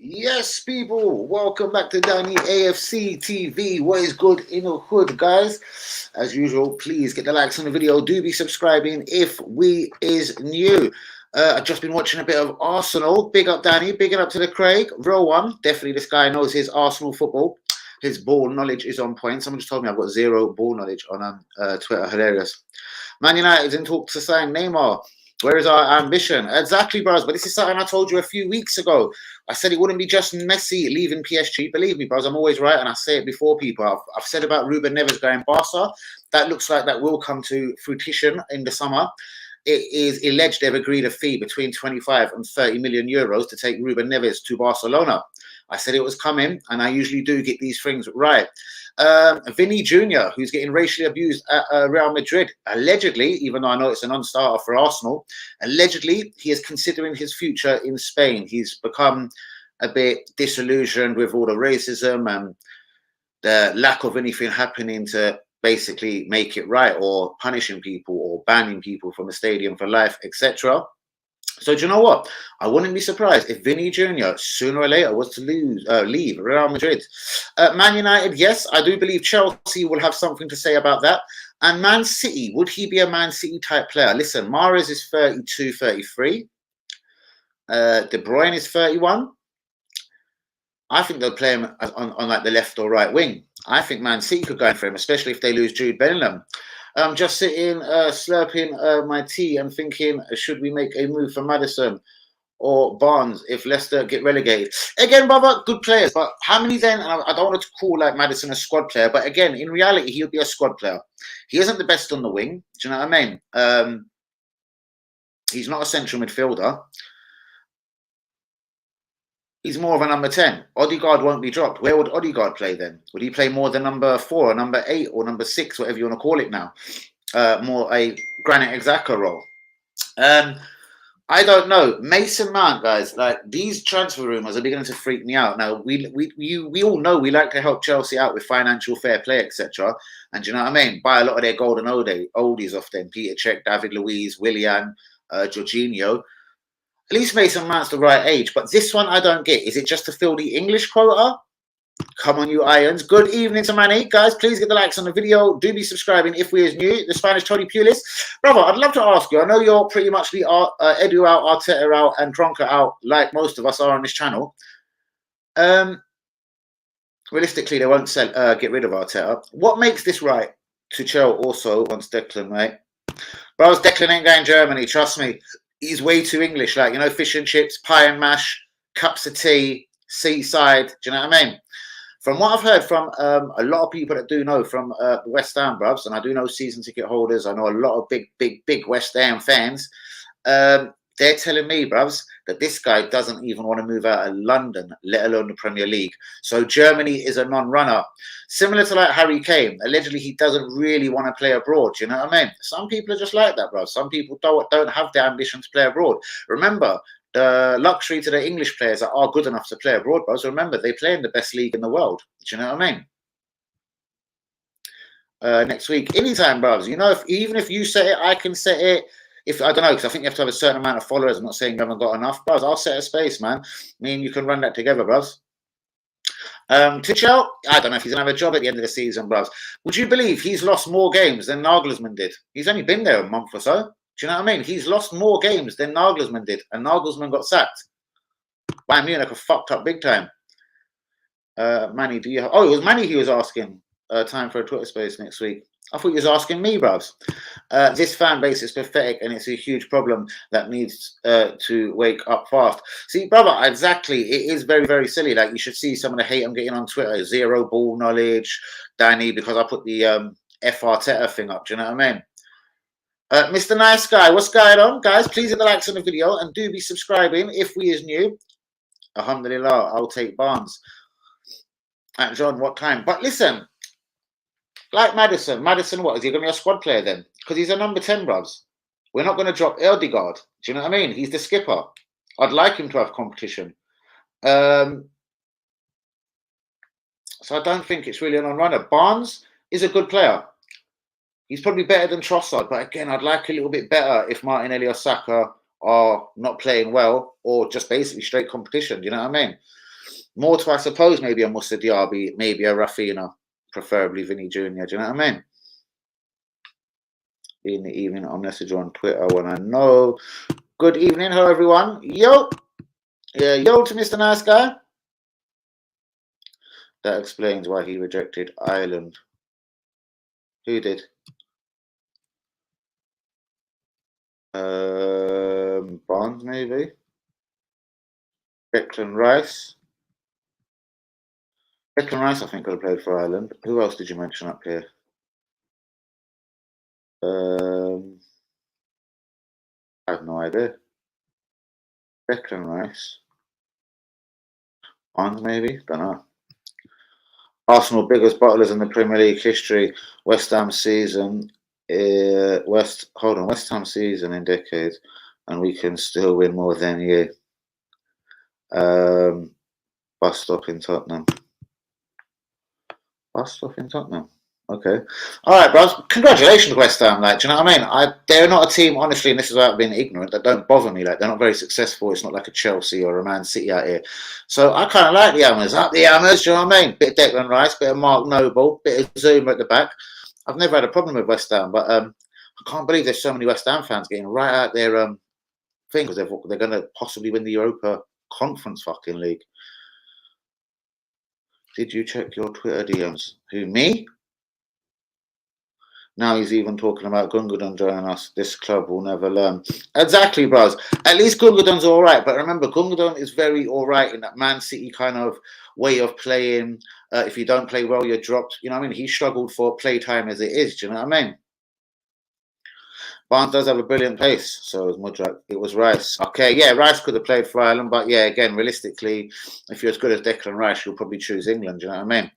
Yes, people, welcome back to Danny AFC TV. What is good in the hood, guys? As usual, please get the likes on the video. Do be subscribing if we is new. I've just been watching a bit of Arsenal. Big up, Danny. Big up to the Craig. Real one. Definitely, this guy knows his Arsenal football. His ball knowledge is on point. Someone just told me I've got zero ball knowledge on Twitter. Hilarious. Man United is in talks to sign Neymar. Where is our ambition? Exactly, bros. But this is something I told you a few weeks ago. I said it wouldn't be just Messi leaving PSG. Believe me, bros, I'm always right, and I say it before people. I've said about Ruben Neves going Barca. That looks like that will come to fruition in the summer. It is alleged they've agreed a fee between 25 and 30 million euros to take Ruben Neves to Barcelona. I said it was coming, and I usually do get these things right. Vinny Jr., who's getting racially abused at Real Madrid, allegedly, even though I know it's a non-starter for Arsenal, allegedly he is considering his future in Spain. He's become a bit disillusioned with all the racism and the lack of anything happening to basically make it right, or punishing people or banning people from the stadium for life, etc. So do you know what? I wouldn't be surprised if Vinny Jr. sooner or later was to leave Real Madrid. Man United, yes, I do believe Chelsea will have something to say about that. And Man City, would he be a Man City type player? Listen, Mahrez is 32, 33. De Bruyne is 31. I think they'll play him on like the left or right wing. I think Man City could go in for him, especially if they lose Jude Bellingham. I'm just sitting, slurping my tea and thinking, should we make a move for Maddison or Barnes if Leicester get relegated? Again, brother, good players, but how many then? I don't want to call like Maddison a squad player, but again, in reality, he'll be a squad player. He isn't the best on the wing. Do you know what I mean? He's not a central midfielder. He's more of a number 10. Odegaard won't be dropped. Where would Odegaard play then? Would he play more than number 4 or number 8 or number 6, whatever you want to call it now? More a Granit Xhaka role. I don't know. Mason Mount, guys, like these transfer rumours are beginning to freak me out. Now, we all know we like to help Chelsea out with financial fair play, etc. And do you know what I mean? Buy a lot of their golden oldies off them. Peter Cech, David Luiz, Willian, Jorginho. At least Mason Mount's the right age, but this one I don't get. Is it just to fill the English quota? Come on, you irons. Good evening to Manny. Guys, please get the likes on the video. Do be subscribing if we is new. The Spanish Tony Pulis. Brother, I'd love to ask you. I know you're pretty much the Edu out, Arteta out, and Tronka out, like most of us are on this channel. Realistically, they won't get rid of Arteta. What makes this right? Tuchel also wants Declan, right? Bros, Declan ain't going Germany, trust me. He's way too English, like, you know, fish and chips, pie and mash, cups of tea, seaside. Do you know what I mean? From what I've heard from a lot of people that do know from West Ham, bruvs, and I do know season ticket holders, I know a lot of big West Ham fans, they're telling me, bruvs, that this guy doesn't even want to move out of London, let alone the Premier League. So Germany is a non-runner. Similar to like Harry Kane, allegedly he doesn't really want to play abroad. Do you know what I mean? Some people are just like that, bro. Some people don't have the ambition to play abroad. Remember, the luxury to the English players that are good enough to play abroad, bro. So remember, they play in the best league in the world. Do you know what I mean? Next week, anytime, bros. You know, even if you set it, I can set it. If I don't know, because I think you have to have a certain amount of followers. I'm not saying you haven't got enough, bros. I'll set a space, man. Me and you can run that together, bros. Tuchel, I don't know if he's going to have a job at the end of the season, bros. Would you believe he's lost more games than Nagelsmann did? He's only been there a month or so. Do you know what I mean? He's lost more games than Nagelsmann did, and Nagelsmann got sacked. Bayern Munich are fucked up big time. Manny, do you have... Oh, it was Manny he was asking. Time for a Twitter space next week. I thought he was asking me, bruvs. This fan base is pathetic, and it's a huge problem that needs to wake up fast. See, brother, exactly. It is very, very silly. Like, you should see some of the hate I'm getting on Twitter. Zero ball knowledge, Danny, because I put the F Arteta thing up. Do you know what I mean? Mr. Nice Guy, what's going on? Guys, please hit the likes on the video, and do be subscribing if we is new. Alhamdulillah, I'll take Barnes. And John, what time? But listen, like Maddison, what? Is he going to be a squad player then? Because he's a number 10, bruvs. We're not going to drop Odegaard. Do you know what I mean? He's the skipper. I'd like him to have competition. So I don't think it's really an on-runner. Barnes is a good player. He's probably better than Trossard. But again, I'd like a little bit better if Martinelli or Saka are not playing well, or just basically straight competition. Do you know what I mean? More to, I suppose, maybe a Moussa Diaby, maybe a Rafinha, preferably Vinny Jr. Do you know what I mean? In the evening, I'll message on Twitter when I know. Good evening, hello everyone. Yo, yeah, yo to Mr. Nice Guy. That explains why he rejected Ireland. Who did? Barnes, maybe. Declan Rice. Declan Rice, I think, could have played for Ireland. Who else did you mention up here? I have no idea. Declan Rice. Barnes, maybe? Don't know. Arsenal biggest bottlers in the Premier League history. West Ham season. West Ham season in decades, and we can still win more than you. Bus stop in Tottenham. Bus stop in Tottenham. Okay. All right, bros. Congratulations, West Ham. Like, do you know what I mean? They're not a team, honestly, and this is without being ignorant, that don't bother me. Like, they're not very successful. It's not like a Chelsea or a Man City out here. So I kind of like the Hammers. Up the Hammers, do you know what I mean? Bit of Declan Rice, bit of Mark Noble, bit of Zuma at the back. I've never had a problem with West Ham, but I can't believe there's so many West Ham fans getting right out their thing because they're going to possibly win the Europa Conference fucking league. Did you check your Twitter DMs? Who, me? Now he's even talking about Gundogan joining us. This club will never learn. Exactly, bros. At least Gundogan's all right. But remember, Gundogan is very all right in that Man City kind of way of playing. If you don't play well, you're dropped. You know what I mean? He struggled for playtime as it is. Do you know what I mean? Barnes does have a brilliant pace. So it was Mudrak. It was Rice. Okay, yeah, Rice could have played for Ireland. But yeah, again, realistically, if you're as good as Declan Rice, you'll probably choose England. Do you know what I mean?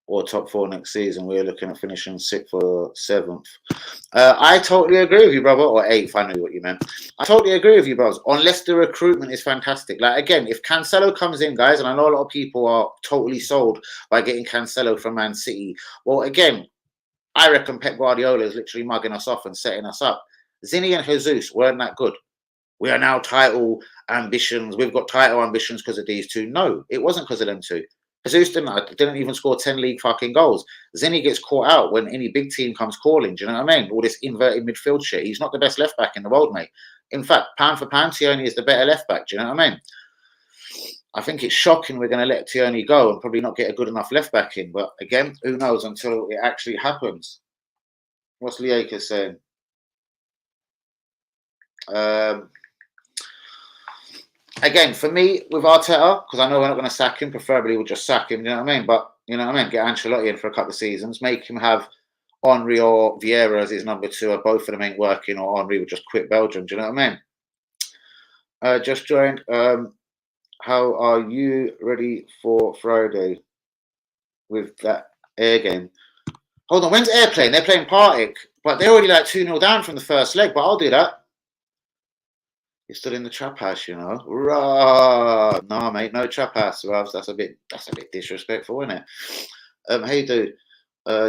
Or top 4 next season. We're looking at finishing 6th or 7th. I totally agree with you, brother. Or 8th, I knew what you meant. I totally agree with you, bros. Unless the recruitment is fantastic. Like, again, if Cancelo comes in, guys, and I know a lot of people are totally sold by getting Cancelo from Man City. Well, again, I reckon Pep Guardiola is literally mugging us off and setting us up. Zinny and Jesus weren't that good. We are now title ambitions. We've got title ambitions because of these two. No, it wasn't because of them two. Jesus didn't even score 10 league fucking goals. Zinny gets caught out when any big team comes calling. Do you know what I mean? All this inverted midfield shit. He's not the best left back in the world, mate. In fact, pound for pound, Tierney is the better left back. Do you know what I mean? I think it's shocking we're going to let Tierney go and probably not get a good enough left back in. But again, who knows until it actually happens. What's Lieka saying? Again, for me, with Arteta, because I know we're not going to sack him, preferably we'll just sack him, you know what I mean? But, you know what I mean? Get Ancelotti in for a couple of seasons, make him have Henry or Vieira as his number 2, or both of them ain't working, or Henry will just quit Belgium, do you know what I mean? Just joined. How are you ready for Friday with that Air game? Hold on, when's Air playing? They're playing Partick, but they're already like 2-0 down from the first leg, but I'll do that. You're still in the trap house, you know. Rah! No, mate, no trap house. That's a bit disrespectful, isn't it? Hey, dude,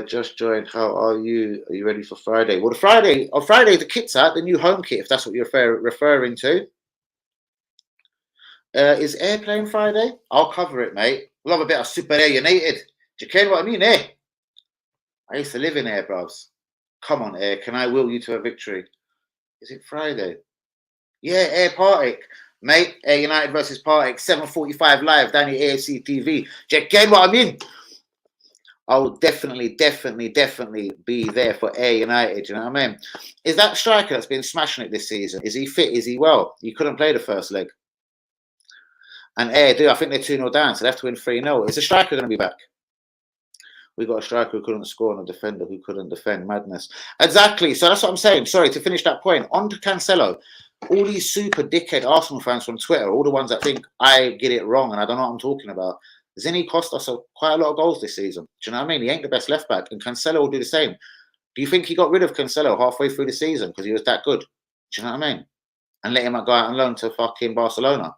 just joined. How are you? Are you ready for Friday? Well, Friday, the kit's out, the new home kit, if that's what you're referring to. Is Air playing Friday? I'll cover it, mate. Love a bit of Super Air United. Do you care what I mean, eh? I used to live in Air, bros. Come on, Air. Can I will you to a victory? Is it Friday? Yeah, Air Partick. Mate, Air United versus Partick, 7:45 live down at AFC TV. Do you get what I mean? I will definitely be there for Air United. You know what I mean? Is that striker that's been smashing it this season? Is he fit? Is he well? He couldn't play the first leg. And Air, I think they're 2-0 down, so they have to win 3-0. Is the striker going to be back? We got a striker who couldn't score and a defender who couldn't defend. Madness. Exactly. So that's what I'm saying. Sorry, to finish that point. On to Cancelo. All these super dickhead Arsenal fans from Twitter, all the ones that think I get it wrong and I don't know what I'm talking about. Zinny cost us quite a lot of goals this season. Do you know what I mean? He ain't the best left back, and Cancelo will do the same. Do you think he got rid of Cancelo halfway through the season because he was that good? Do you know what I mean? And let him go out on loan to fucking Barcelona.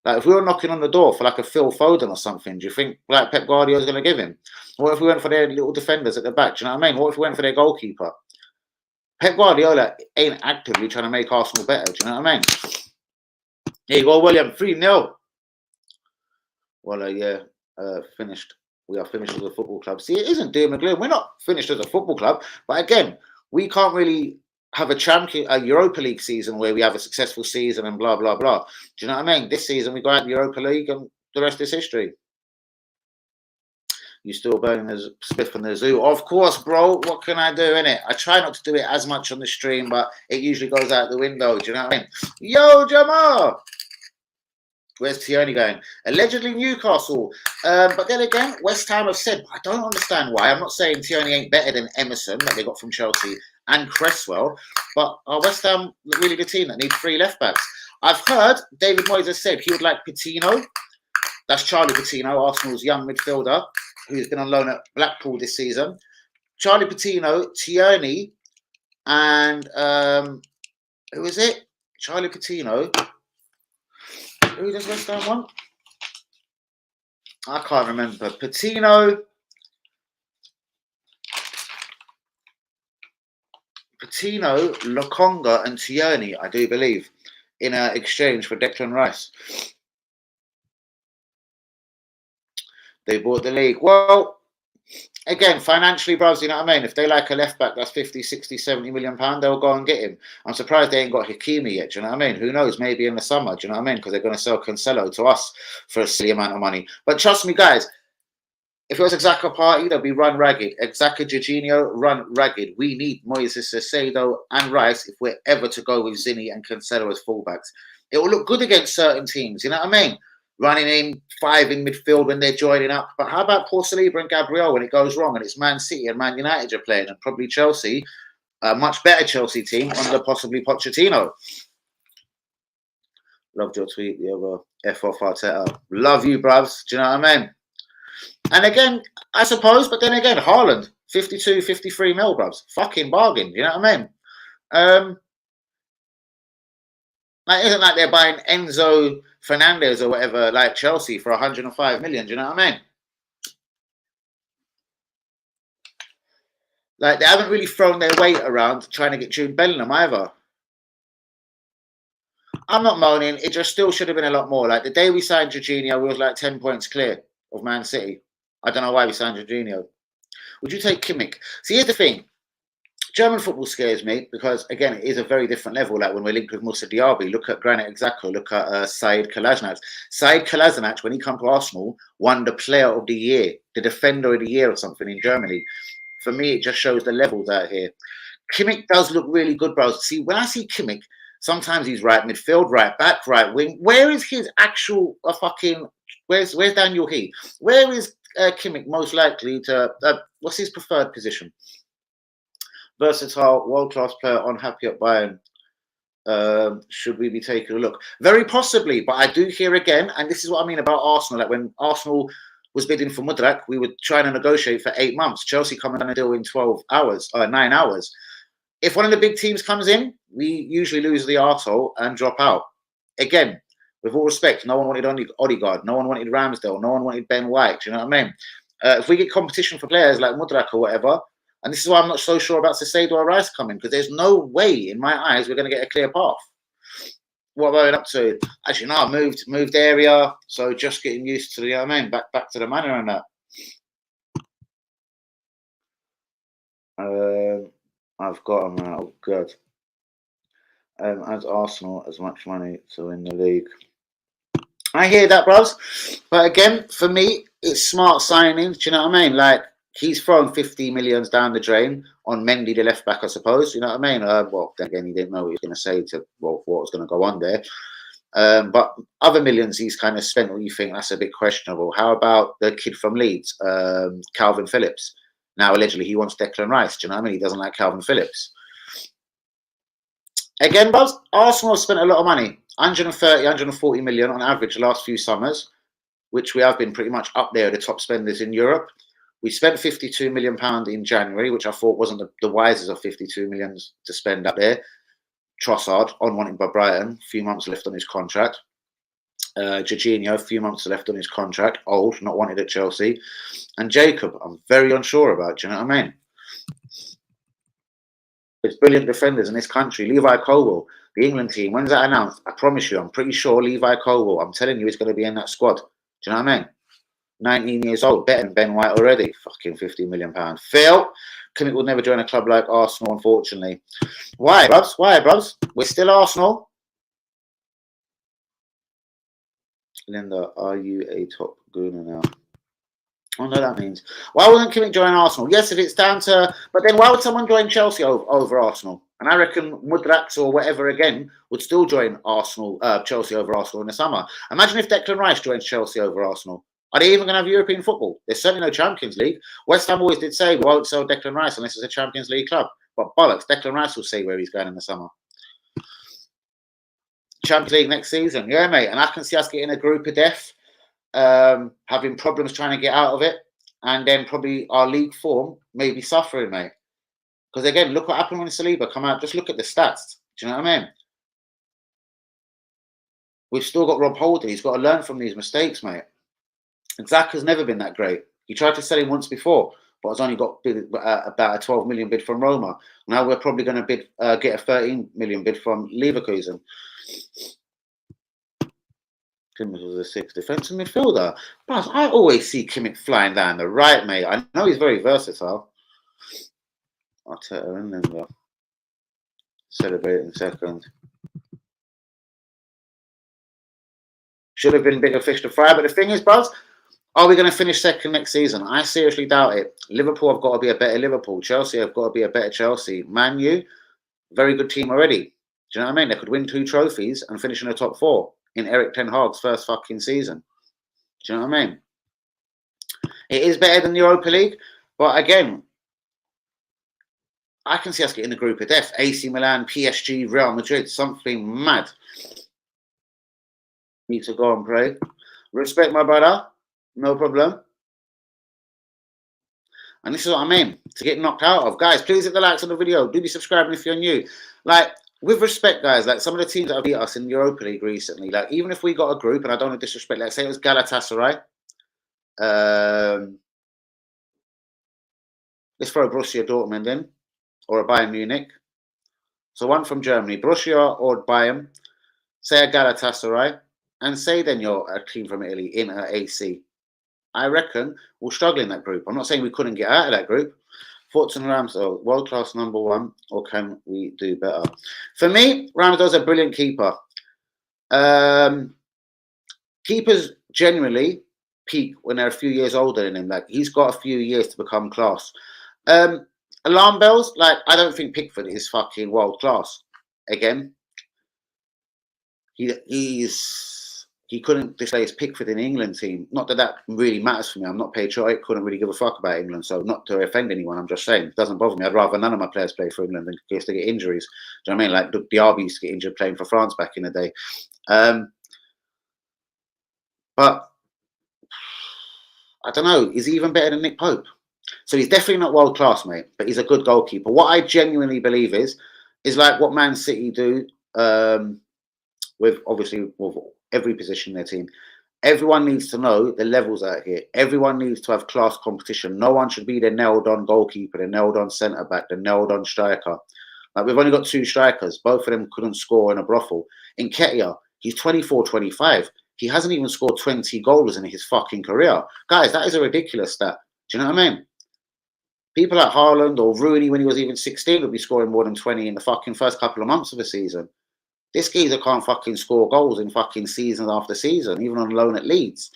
Like, if we were knocking on the door for like a Phil Foden or something, do you think like Pep Guardiola is going to give him? What if we went for their little defenders at the back? Do you know what I mean? What if we went for their goalkeeper? Pep Guardiola ain't actively trying to make Arsenal better. Do you know what I mean? Here you go, William. 3-0. Well, yeah, finished. We are finished as a football club. See, it isn't doom and gloom. We're not finished as a football club. But again, we can't really have a Europa League season where we have a successful season and blah, blah, blah. Do you know what I mean? This season, we go out the Europa League and the rest is history. You still burning the spliff in the zoo? Of course, bro. What can I do, innit? I try not to do it as much on the stream, but it usually goes out the window. Do you know what I mean? Yo, Jamal! Where's Tierney going? Allegedly Newcastle. But then again, West Ham have said, I don't understand why. I'm not saying Tierney ain't better than Emerson that they got from Chelsea and Cresswell, but are West Ham really the team that needs 3 left-backs? I've heard David Moyes has said he would like Patino. That's Charlie Patino, Arsenal's young midfielder, who's been on loan at Blackpool this season. Charlie Patino, Tierney, and who is it? Charlie Patino. Who does West Ham want? I can't remember. Patino, Lokonga, and Tierney, I do believe, in exchange for Declan Rice. They bought the league. Well, again, financially, bros, you know what I mean? If they like a left back that's 50, 60, 70 million pounds, they'll go and get him. I'm surprised they ain't got Hakimi yet. Do you know what I mean? Who knows? Maybe in the summer. Do you know what I mean? Because they're going to sell Cancelo to us for a silly amount of money. But trust me, guys, if it was Xhaka party, they'll be run ragged. Xhaka, Jorginho, run ragged. We need Moises Caicedo and Rice if we're ever to go with Zinni and Cancelo as fullbacks. It will look good against certain teams. You know what I mean? Running in 5 in midfield when they're joining up. But how about poor Saliba and Gabriel when it goes wrong and it's Man City and Man United are playing and probably Chelsea, a much better Chelsea team under possibly Pochettino. Loved your tweet the other F off Arteta. Love you, bruvs. Do you know what I mean? And again, I suppose, but then again, Haaland, 52, 53 mil, bruvs. Fucking bargain. You know what I mean? Like, it isn't like they're buying Enzo Fernandez or whatever, like Chelsea, for 105 million. Do you know what I mean? Like, they haven't really thrown their weight around trying to get Jude Bellingham either. I'm not moaning. It just still should have been a lot more. Like, the day we signed Jorginho, we was like 10 points clear of Man City. I don't know why we signed Jorginho. Would you take Kimmich? See, here's the thing. German football scares me because, again, it is a very different level. Like when we're linked with Moussa Diaby, look at Granit Xhaka, look at Said Kolasinac. Said Kolasinac, when he came to Arsenal, won the Player of the Year, the Defender of the Year or something in Germany. For me, it just shows the levels out here. Kimmich does look really good, bro. See, when I see Kimmich, sometimes he's right midfield, right back, right wing. Where is his actual where's Daniel He? Where is Kimmich most likely to, what's his preferred position? Versatile, world-class player, unhappy at Bayern. Should we be taking a look? Very possibly, but I do hear again, and this is what I mean about Arsenal, like when Arsenal was bidding for Mudrak, we were trying to negotiate for 8 months. Chelsea coming on a deal in 9 hours. If one of the big teams comes in, we usually lose the arsehole and drop out. Again, with all respect, no one wanted Odegaard, no one wanted Ramsdale, no one wanted Ben White. Do you know what I mean? If we get competition for players like Mudrak or whatever, and this is why I'm not so sure about Caicedo or Rice coming, because there's no way, in my eyes, we're going to get a clear path. What am I up to? As you know, I moved area, so just getting used to the, you know what I mean, back to the manor and that. I've got them out. Good. As Arsenal, as much money to win the league. I hear that, bros. But again, for me, it's smart signings. Do you know what I mean? Like, he's thrown 50 millions down the drain on Mendy, the left back, I suppose. You know what I mean? Well, then again, he didn't know what he was going to say to what was going to go on there. But other millions he's kind of spent, what you think that's a bit questionable. How about the kid from Leeds, Calvin Phillips? Now, allegedly, he wants Declan Rice. Do you know what I mean? He doesn't like Calvin Phillips. Again, Buzz, Arsenal have spent a lot of money. 130, 140 million on average the last few summers, which we have been pretty much up there, the top spenders in Europe. We spent £52 million in January, which I thought wasn't the wisest of 52 million to spend up there. Trossard, unwanted by Brighton, a few months left on his contract. Jorginho, a few months left on his contract, old, not wanted at Chelsea. And Jacob, I'm very unsure about, do you know what I mean? There's brilliant defenders in this country. Levi Colwell, The England team, when's that announced? I promise you, I'm pretty sure Levi Colwill, I'm telling you, he's going to be in that squad. Do you know what I mean? 19 years old, better than Ben White already. Fucking £50 million. Phil, Kimmich will never join a club like Arsenal, unfortunately. Why, bruvs? Why, bruvs? We're still Arsenal. Linda, are you a top gooner now? I know that means. Why wouldn't Kimmich join Arsenal? Yes, if it's down to... But then why would someone join Chelsea over Arsenal? And I reckon Mudrax or whatever, again, would still join Chelsea over Arsenal in the summer. Imagine if Declan Rice joins Chelsea over Arsenal. Are they even going to have European football? There's certainly no Champions League. West Ham always did say, we won't sell Declan Rice unless it's a Champions League club. But bollocks, Declan Rice will say where he's going in the summer. Champions League next season. Yeah, mate. And I can see us getting a group of death. Having problems trying to get out of it, and then probably our league form may be suffering, mate. Because again, look what happened when Saliba come out. Just look at the stats. Do you know what I mean? We've still got Rob Holding. He's got to learn from these mistakes, mate. Xhaka's never been that great. He tried to sell him once before, but has only got about a 12 million bid from Roma. Now we're probably going to get a 13 million bid from Leverkusen. Kimmich was a sixth defensive midfielder. But I always see Kimmich flying down the right, mate. I know he's very versatile. Arteta and Linda. Celebrating second. Should have been bigger fish to fry. But the thing is, Buzz, are we going to finish second next season? I seriously doubt it. Liverpool have got to be a better Liverpool. Chelsea have got to be a better Chelsea. Man U, very good team already. Do you know what I mean? They could win 2 trophies and finish in the top 4 in Eric Ten Hag's first fucking season. Do you know what I mean? It is better than the Europa League, but again, I can see us getting the group of death. AC Milan, PSG, Real Madrid, something mad. Need to go and pray. Respect, my brother. No problem. And this is what I mean, to get knocked out of. Guys, please hit the likes on the video. Do be subscribing if you're new. Like, with respect, guys, like some of the teams that have beat us in the Europa League recently, like even if we got a group, and I don't want to disrespect, like say it was Galatasaray, let's throw Borussia Dortmund in, or a Bayern Munich. So one from Germany, Borussia or Bayern, say a Galatasaray, and say then you're a team from Italy in a AC. I reckon we'll struggle in that group. I'm not saying we couldn't get out of that group. Thoughts on Ramsdale, world-class #1, or can we do better? For me, Ramsdale's a brilliant keeper. Keepers generally peak when they're a few years older than him. Like, he's got a few years to become class. Alarm bells, like, I don't think Pickford is fucking world-class. Again, he couldn't displace Pickford in the England team. Not that that really matters for me. I'm not patriotic. Couldn't really give a fuck about England. So not to offend anyone, I'm just saying. It doesn't bother me. I'd rather none of my players play for England in case they get injuries. Do you know what I mean? Like Diaby used to get injured playing for France back in the day. But I don't know. Is he even better than Nick Pope? So he's definitely not world class, mate. But he's a good goalkeeper. What I genuinely believe is like what Man City do with obviously with every position in their team. Everyone needs to know the levels out here. Everyone needs to have class competition. No one should be the nailed-on goalkeeper, the nailed-on centre-back, the nailed-on striker. Like, we've only got 2 strikers. Both of them couldn't score in a brothel. In Nketiah, he's 24, 25. He hasn't even scored 20 goals in his fucking career. Guys, that is a ridiculous stat. Do you know what I mean? People like Haaland or Rooney, when he was even 16, would be scoring more than 20 in the fucking first couple of months of a season. This geezer can't fucking score goals in fucking season after season, even on loan at Leeds.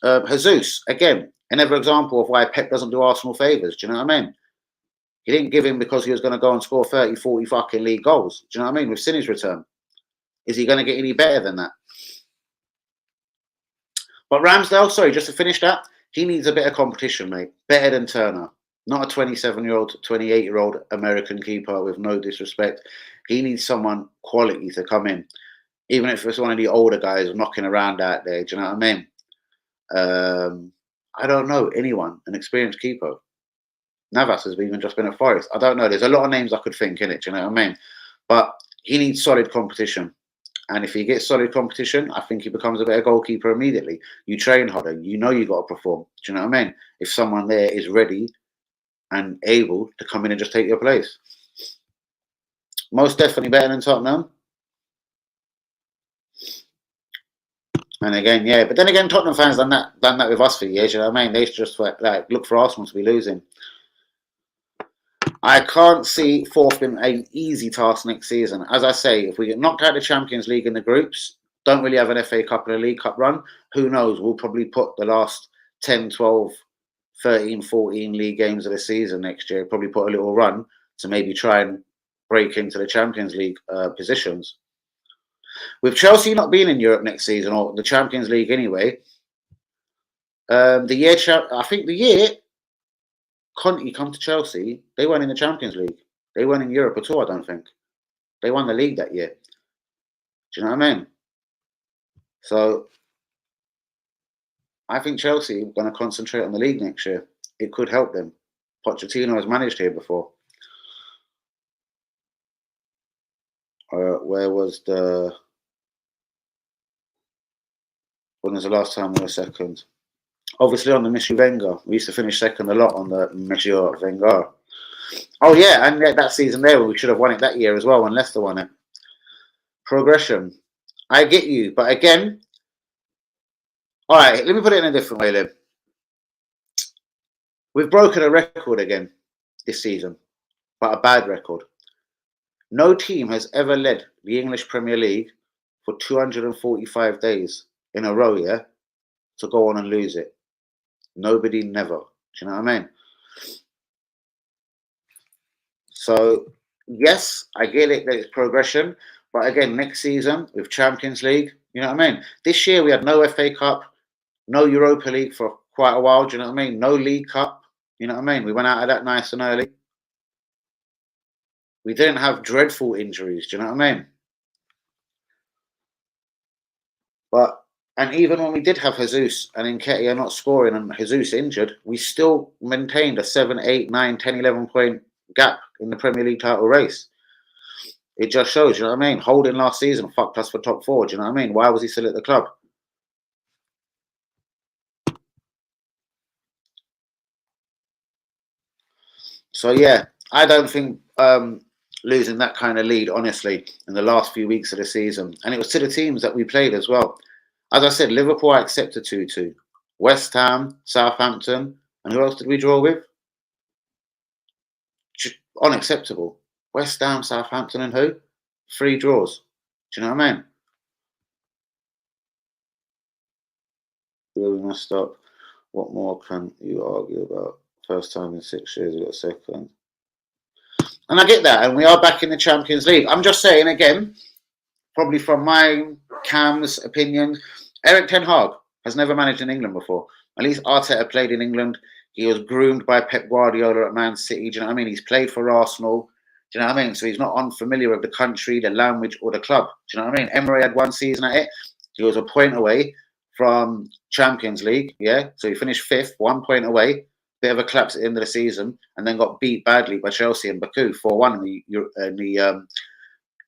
Jesus, again, another example of why Pep doesn't do Arsenal favours. Do you know what I mean? He didn't give him because he was going to go and score 30, 40 fucking league goals. Do you know what I mean? With Sinner's return. Is he going to get any better than that? But Ramsdale, sorry, just to finish that, he needs a bit of competition, mate. Better than Turner. Not a 27-year-old, 28-year-old American keeper with no disrespect. He needs someone quality to come in. Even if it's one of the older guys knocking around out there. Do you know what I mean? I don't know anyone, an experienced keeper. Navas has even just been at Forest. I don't know. There's a lot of names I could think in it. Do you know what I mean? But he needs solid competition. And if he gets solid competition, I think he becomes a better goalkeeper immediately. You train harder. You know you got to perform. Do you know what I mean? If someone there is ready and able to come in and just take your place. Most definitely better than Tottenham. And again, yeah, but then again, Tottenham fans done that with us for years. You know what I mean? They just like look for Arsenal to be losing. I can't see fourth being an easy task next season. As I say, if we get knocked out of the Champions League in the groups, don't really have an FA Cup and a League Cup run, who knows? We'll probably put the last 10, 12, 13, 14 league games of the season next year, probably put a little run to maybe try and break into the Champions League positions. With Chelsea not being in Europe next season, or the Champions League anyway, I think the year Conte come to Chelsea, they weren't in the Champions League. They weren't in Europe at all, I don't think. They won the league that year. Do you know what I mean? So I think Chelsea are going to concentrate on the league next year. It could help them. Pochettino has managed here before. Where was the... When was the last time we were second? Obviously on the Monsieur Wenger. We used to finish second a lot on the Monsieur Wenger. Oh yeah, and that season there, we should have won it that year as well when Leicester won it. Progression. I get you, but again, all right, let me put it in a different way, Liv. We've broken a record again this season, but a bad record. No team has ever led the English Premier League for 245 days in a row, yeah, to go on and lose it. Nobody, never. Do you know what I mean? So, yes, I get it that it's progression, but again, next season with Champions League, you know what I mean? This year we had no FA Cup, no Europa League for quite a while, do you know what I mean? No League Cup, you know what I mean? We went out of that nice and early. We didn't have dreadful injuries, do you know what I mean? And even when we did have Jesus and Nketiah not scoring and Jesus injured, we still maintained a 7, 8, 9, 10, 11 point gap in the Premier League title race. It just shows, you know what I mean? Holding last season fucked us for top 4, do you know what I mean? Why was he still at the club? So, yeah, I don't think losing that kind of lead, honestly, in the last few weeks of the season, and it was to the teams that we played as well. As I said, Liverpool, I accept a 2-2. West Ham, Southampton, and who else did we draw with? Unacceptable. West Ham, Southampton, and who? 3 draws. Do you know what I mean? We messed up. What more can you argue about? First time in 6 years, we got second. And I get that, and we are back in the Champions League. I'm just saying again, probably from my Cam's opinion, Eric Ten Hag has never managed in England before. At least Arteta played in England. He was groomed by Pep Guardiola at Man City. Do you know what I mean? He's played for Arsenal. Do you know what I mean? So he's not unfamiliar with the country, the language, or the club. Do you know what I mean? Emery had 1 season at it. He was a point away from Champions League. Yeah, so he finished 5th, 1 point away. Bit of a collapse at the end of the season, and then got beat badly by Chelsea and Baku 4-1 in the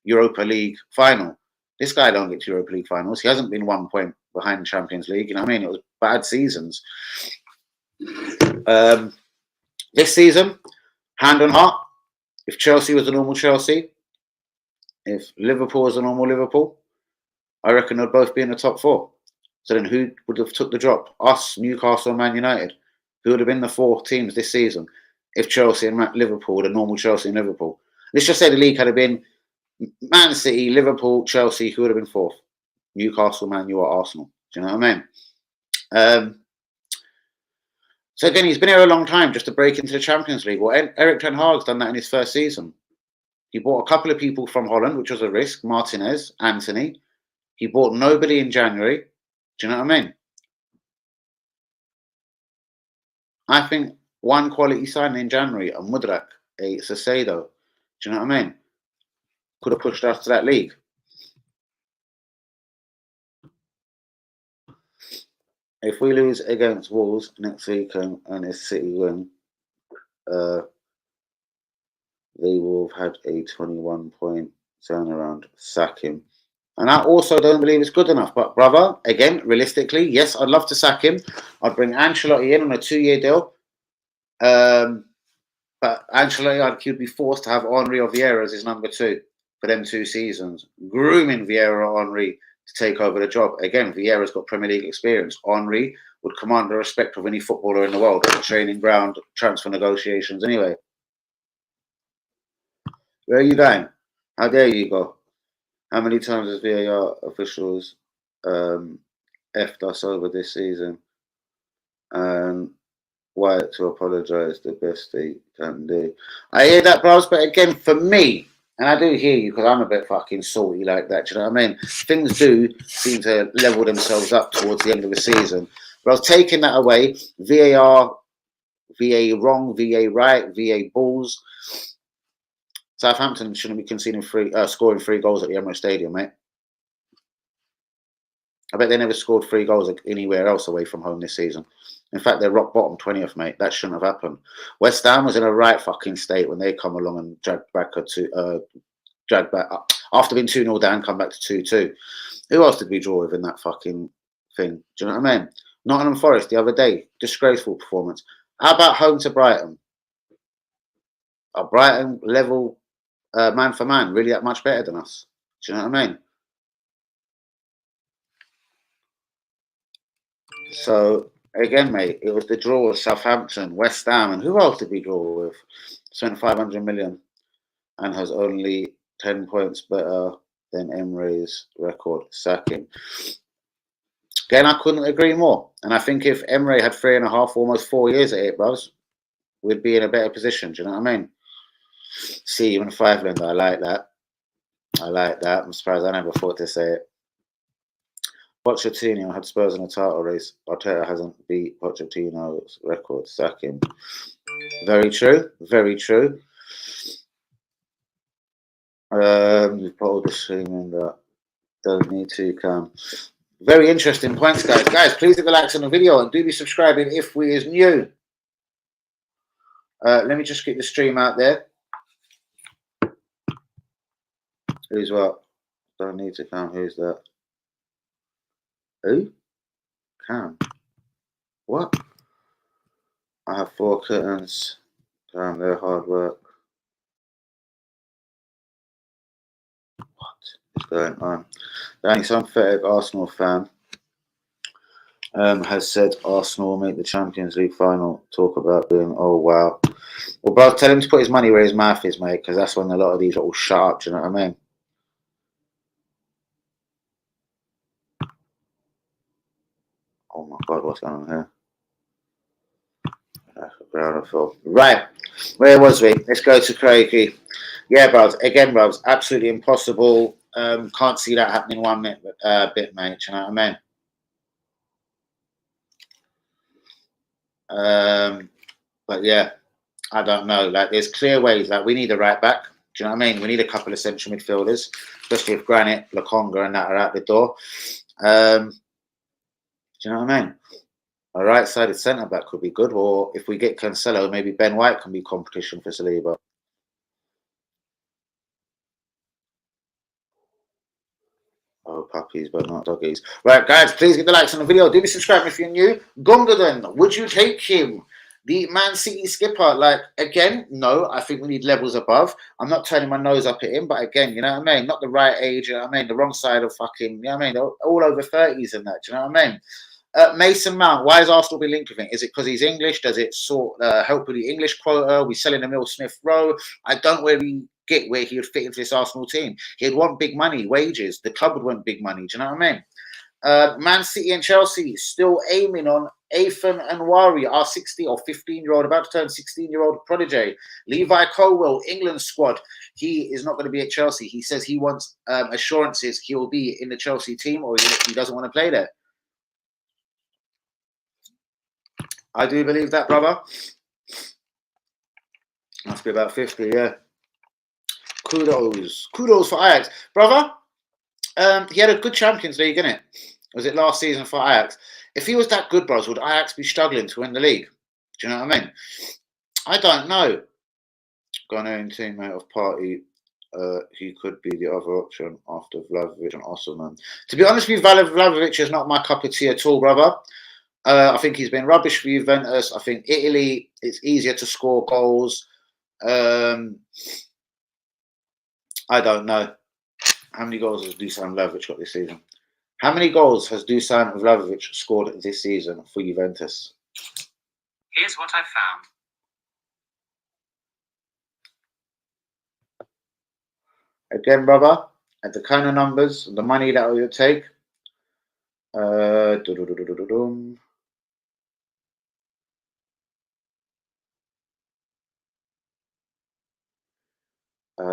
Europa League final. This guy don't get to Europa League finals. He hasn't been 1 point behind the Champions League. You know what I mean? It was bad seasons. This season, hand on heart, if Chelsea was a normal Chelsea, if Liverpool was a normal Liverpool, I reckon they'd both be in the top 4. So then who would have took the drop? Us, Newcastle, Man United. Who would have been the 4 teams this season if Chelsea and Liverpool, the normal Chelsea and Liverpool? Let's just say the league had been Man City, Liverpool, Chelsea, who would have been 4th? Newcastle, Man U, or Arsenal. Do you know what I mean? So again, he's been here a long time just to break into the Champions League. Well, Eric Ten Hag's done that in his first season. He bought a couple of people from Holland, which was a risk. Martinez, Anthony. He bought nobody in January. Do you know what I mean? I think one quality signing in January, a Mudrak, a Sassedo. Do you know what I mean? Could have pushed us to that league. If we lose against Wolves next week and if City win, they will have had a 21-point turnaround. Sack him. And I also don't believe it's good enough. But, brother, again, realistically, yes, I'd love to sack him. I'd bring Ancelotti in on a 2-year deal. But Ancelotti, he'd be forced to have Henry or Vieira as his number 2 for them 2 seasons. Grooming Vieira or Henry to take over the job. Again, Vieira's got Premier League experience. Henry would command the respect of any footballer in the world at the training ground, transfer negotiations anyway. Where are you going? How dare you go? How many times has VAR officials effed us over this season? And why to apologise the best they can do. I hear that, bros, but again, for me, and I do hear you because I'm a bit fucking salty like that, do you know what I mean? Things do seem to level themselves up towards the end of the season. But I was taking that away. VAR, VA wrong, VA right, VA balls. Southampton shouldn't be conceding scoring 3 goals at the Emirates Stadium, mate. I bet they never scored 3 goals anywhere else away from home this season. In fact, they're rock bottom 20th, mate. That shouldn't have happened. West Ham was in a right fucking state when they come along and dragged back after being 2-0 down, come back to 2-2. Who else did we draw with in that fucking thing? Do you know what I mean? Nottingham Forest the other day, disgraceful performance. How about home to Brighton? Are Brighton level man for man really that much better than us? Do you know what I mean? So again, mate, it was the draw with Southampton, West Ham, and who else did we draw with? Spent 500 million and has only 10 points better than Emre's record sacking. Again, I couldn't agree more. And I think if Emre had 3.5, almost 4 years at it, bros, we'd be in a better position. Do you know what I mean? See you in Fiveland. I like that. I like that. I'm surprised I never thought to say it. Pochettino had Spurs in a title race. Arteta hasn't beat Pochettino's record sacking. Very true. Very true. You've put all the streaming that doesn't need to come. Very interesting points, guys. Guys, please hit the likes on the video and do be subscribing if we is new. Let me just get the stream out there. Who's what? Don't need to come. Who's that? Who? Cam. What? I have 4 curtains. Damn, their hard work. What is going on? Danny, some pathetic Arsenal fan has said Arsenal will make the Champions League final. Talk about being, oh wow. Well, bro, tell him to put his money where his mouth is, mate, because that's when a lot of these are all shut up. Do you know what I mean? Oh my God, what's going on here? Right, where was we? Let's go to Craigie. Yeah, bros. Again, bros, absolutely impossible. Can't see that happening one bit, mate. Do you know what I mean? But yeah, I don't know. Like, there's clear ways. Like, we need a right back. Do you know what I mean? We need a couple of central midfielders, especially if Granit, Lokonga, and that are out the door. Do you know what I mean? A right-sided centre back could be good, or if we get Cancelo, maybe Ben White can be competition for Saliba. Oh, puppies, but not doggies. Right, guys, please get the likes on the video. Do be subscribing if you're new. Gundogan, would you take him? The Man City skipper, like, again, no, I think we need levels above. I'm not turning my nose up at him, but again, you know what I mean? Not the right age, you know what I mean? The wrong side of fucking, you know what I mean? All over 30s and that, do you know what I mean? Mason Mount, why has Arsenal been linked with him? Is it because he's English? Does it help with the English quota? We selling him Mill Smith Rowe? I don't really get where he would fit into this Arsenal team. He'd want big money, wages. The club would want big money. Do you know what I mean? Man City and Chelsea still aiming on Athan and Wari, our 16 or 15-year-old, about to turn 16-year-old prodigy. Levi Colwell, England squad. He is not going to be at Chelsea. He says he wants assurances he will be in the Chelsea team, or he doesn't want to play there. I do believe that, brother. Must be about 50, yeah. Kudos for Ajax. Brother, he had a good Champions League, innit? Was it last season for Ajax? If he was that good, bros, would Ajax be struggling to win the league? Do you know what I mean? I don't know. Ghanaian teammate of Party, he could be the other option after Vlahovic and Osman. To be honest with you, Vlahovic is not my cup of tea at all, brother. I think he's been rubbish for Juventus. I think Italy, it's easier to score goals. I don't know. How many goals has Dusan Vlahovic got this season? How many goals has Dusan Vlahovic scored this season for Juventus? Here's what I found. Again, brother, at the kind of numbers, the money that will take.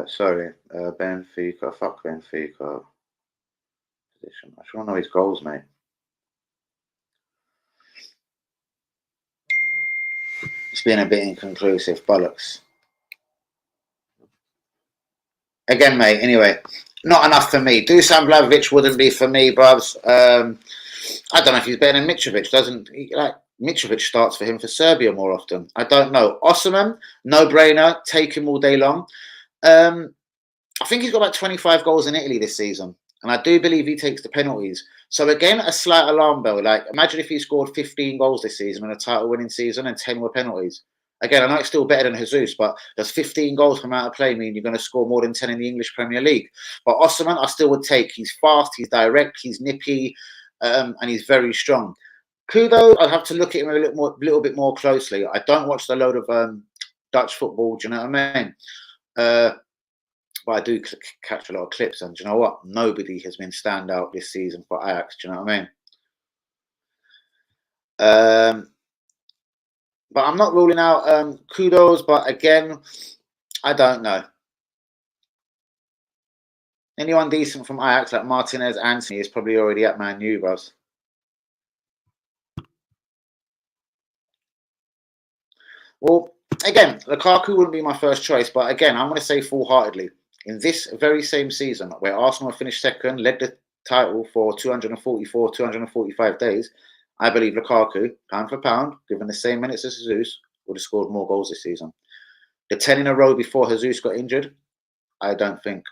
Sorry, Benfica. Fuck Benfica. Position. I just want to know his goals, mate. It's been a bit inconclusive. Bollocks. Again, mate. Anyway, not enough for me. Dusan Vlahovic wouldn't be for me, bruvs. I don't know if he's better than Mitrovic. Doesn't he, like Mitrovic starts for him for Serbia more often? I don't know. Osimhen, no brainer. Take him all day long. I think he's got about 25 goals in Italy this season, and I do believe he takes the penalties. So again, a slight alarm bell. Like, imagine if he scored 15 goals this season in a title-winning season and 10 were penalties. Again, I know it's still better than Jesus, but does 15 goals from out of play mean you're going to score more than 10 in the English Premier League? But Osimhen, I still would take. He's fast, he's direct, he's nippy, and he's very strong. Kudo, I'd have to look at him a little bit more closely. I don't watch a load of Dutch football. Do you know what I mean? But I do catch a lot of clips, and do you know what? Nobody has been standout this season for Ajax. Do you know what I mean? But I'm not ruling out Kudos. But again, I don't know. Anyone decent from Ajax like Martinez, Anthony is probably already at Man U, bros. Well, again, Lukaku wouldn't be my first choice, but again, I'm going to say full-heartedly, in this very same season where Arsenal finished second, led the title for 244, 245 days, I believe Lukaku, pound for pound, given the same minutes as Jesus, would have scored more goals this season. The 10 in a row before Jesus got injured, I don't think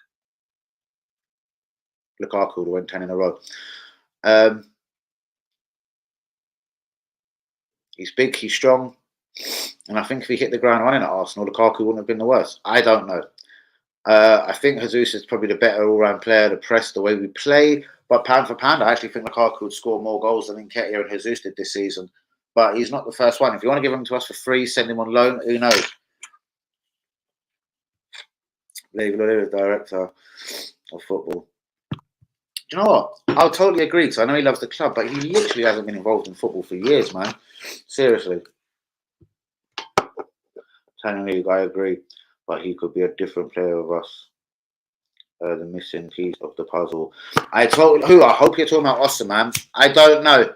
Lukaku would have went 10 in a row. He's big, he's strong, and I think if he hit the ground running at Arsenal, Lukaku wouldn't have been the worst. I don't know. I think Jesus is probably the better all-round player, the press, the way we play. But pound for pound, I actually think Lukaku would score more goals than Nketiah and Jesus did this season. But he's not the first one. If you want to give him to us for free, send him on loan. Who knows? Leave director of football. Do you know what? I'll totally agree, because I know he loves the club, but he literally hasn't been involved in football for years, man. Seriously. Telling you, I agree. But he could be a different player of us. The missing piece of the puzzle. I hope you're talking about Osimhen. I don't know.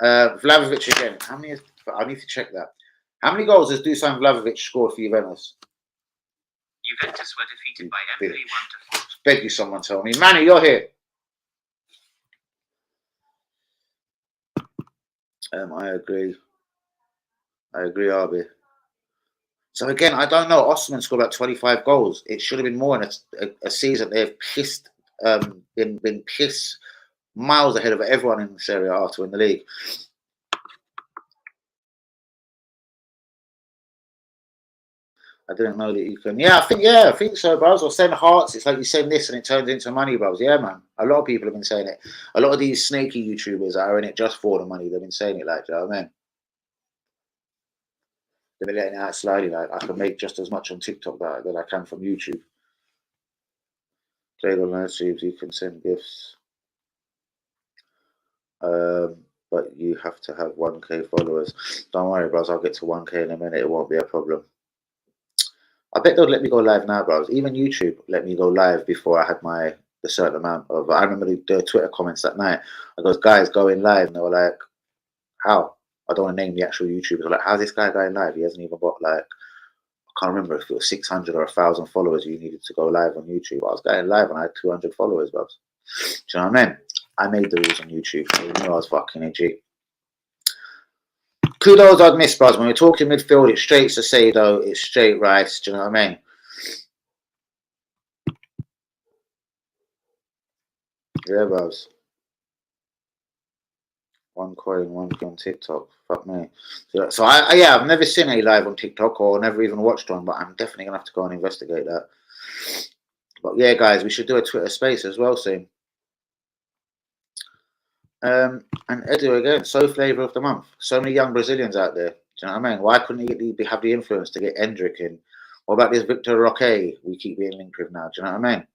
Vlahovic again. How many? I need to check that. How many goals has Dusan Vlahovic scored for Juventus? Juventus were defeated by Empoli 1-4. Beg you, someone tell me. Manny, you're here. I agree. Arby. So again, I don't know. Osimhen scored about 25 goals. It should have been more in a season. They've pissed, been pissed miles ahead of everyone in Serie A to win the league. I didn't know that you can. Yeah, I think so, bros. Or send hearts. It's like you send this and it turns into money, bros. Yeah, man. A lot of people have been saying it. A lot of these snaky YouTubers that are in it just for the money, they've been saying it like, do you know what I mean? They've been letting it out slowly. Like, I can make just as much on TikTok that I can from YouTube. Play on live streams, you can send gifts. But you have to have 1K followers. Don't worry, bros. I'll get to 1K in a minute. It won't be a problem. I bet they'll let me go live now, bros. Even YouTube let me go live before I had the certain amount of. I remember the Twitter comments that night. I goes, guys, going live, and they were like, "How?" I don't want to name the actual YouTubers. They're like, "How's this guy going live? He hasn't even got like." I can't remember if it was 600 or 1,000 followers you needed to go live on YouTube. I was going live and I had 200 followers, bros. Do you know what I mean? I made the rules on YouTube. I knew I was fucking a G. Kudos I'd miss, bros. When we're talking midfield, it's straight Sasado, it's straight Rice. Do you know what I mean? Yeah, bros. One coin, 1K on TikTok. Fuck me. So I've never seen a live on TikTok or never even watched one, but I'm definitely gonna have to go and investigate that. But yeah, guys, we should do a Twitter space as well soon. And Edu again, so flavour of the month. So many young Brazilians out there. Do you know what I mean? Why couldn't he have the influence to get Endrick in? What about this Victor Roque we keep being linked with now? Do you know what I mean?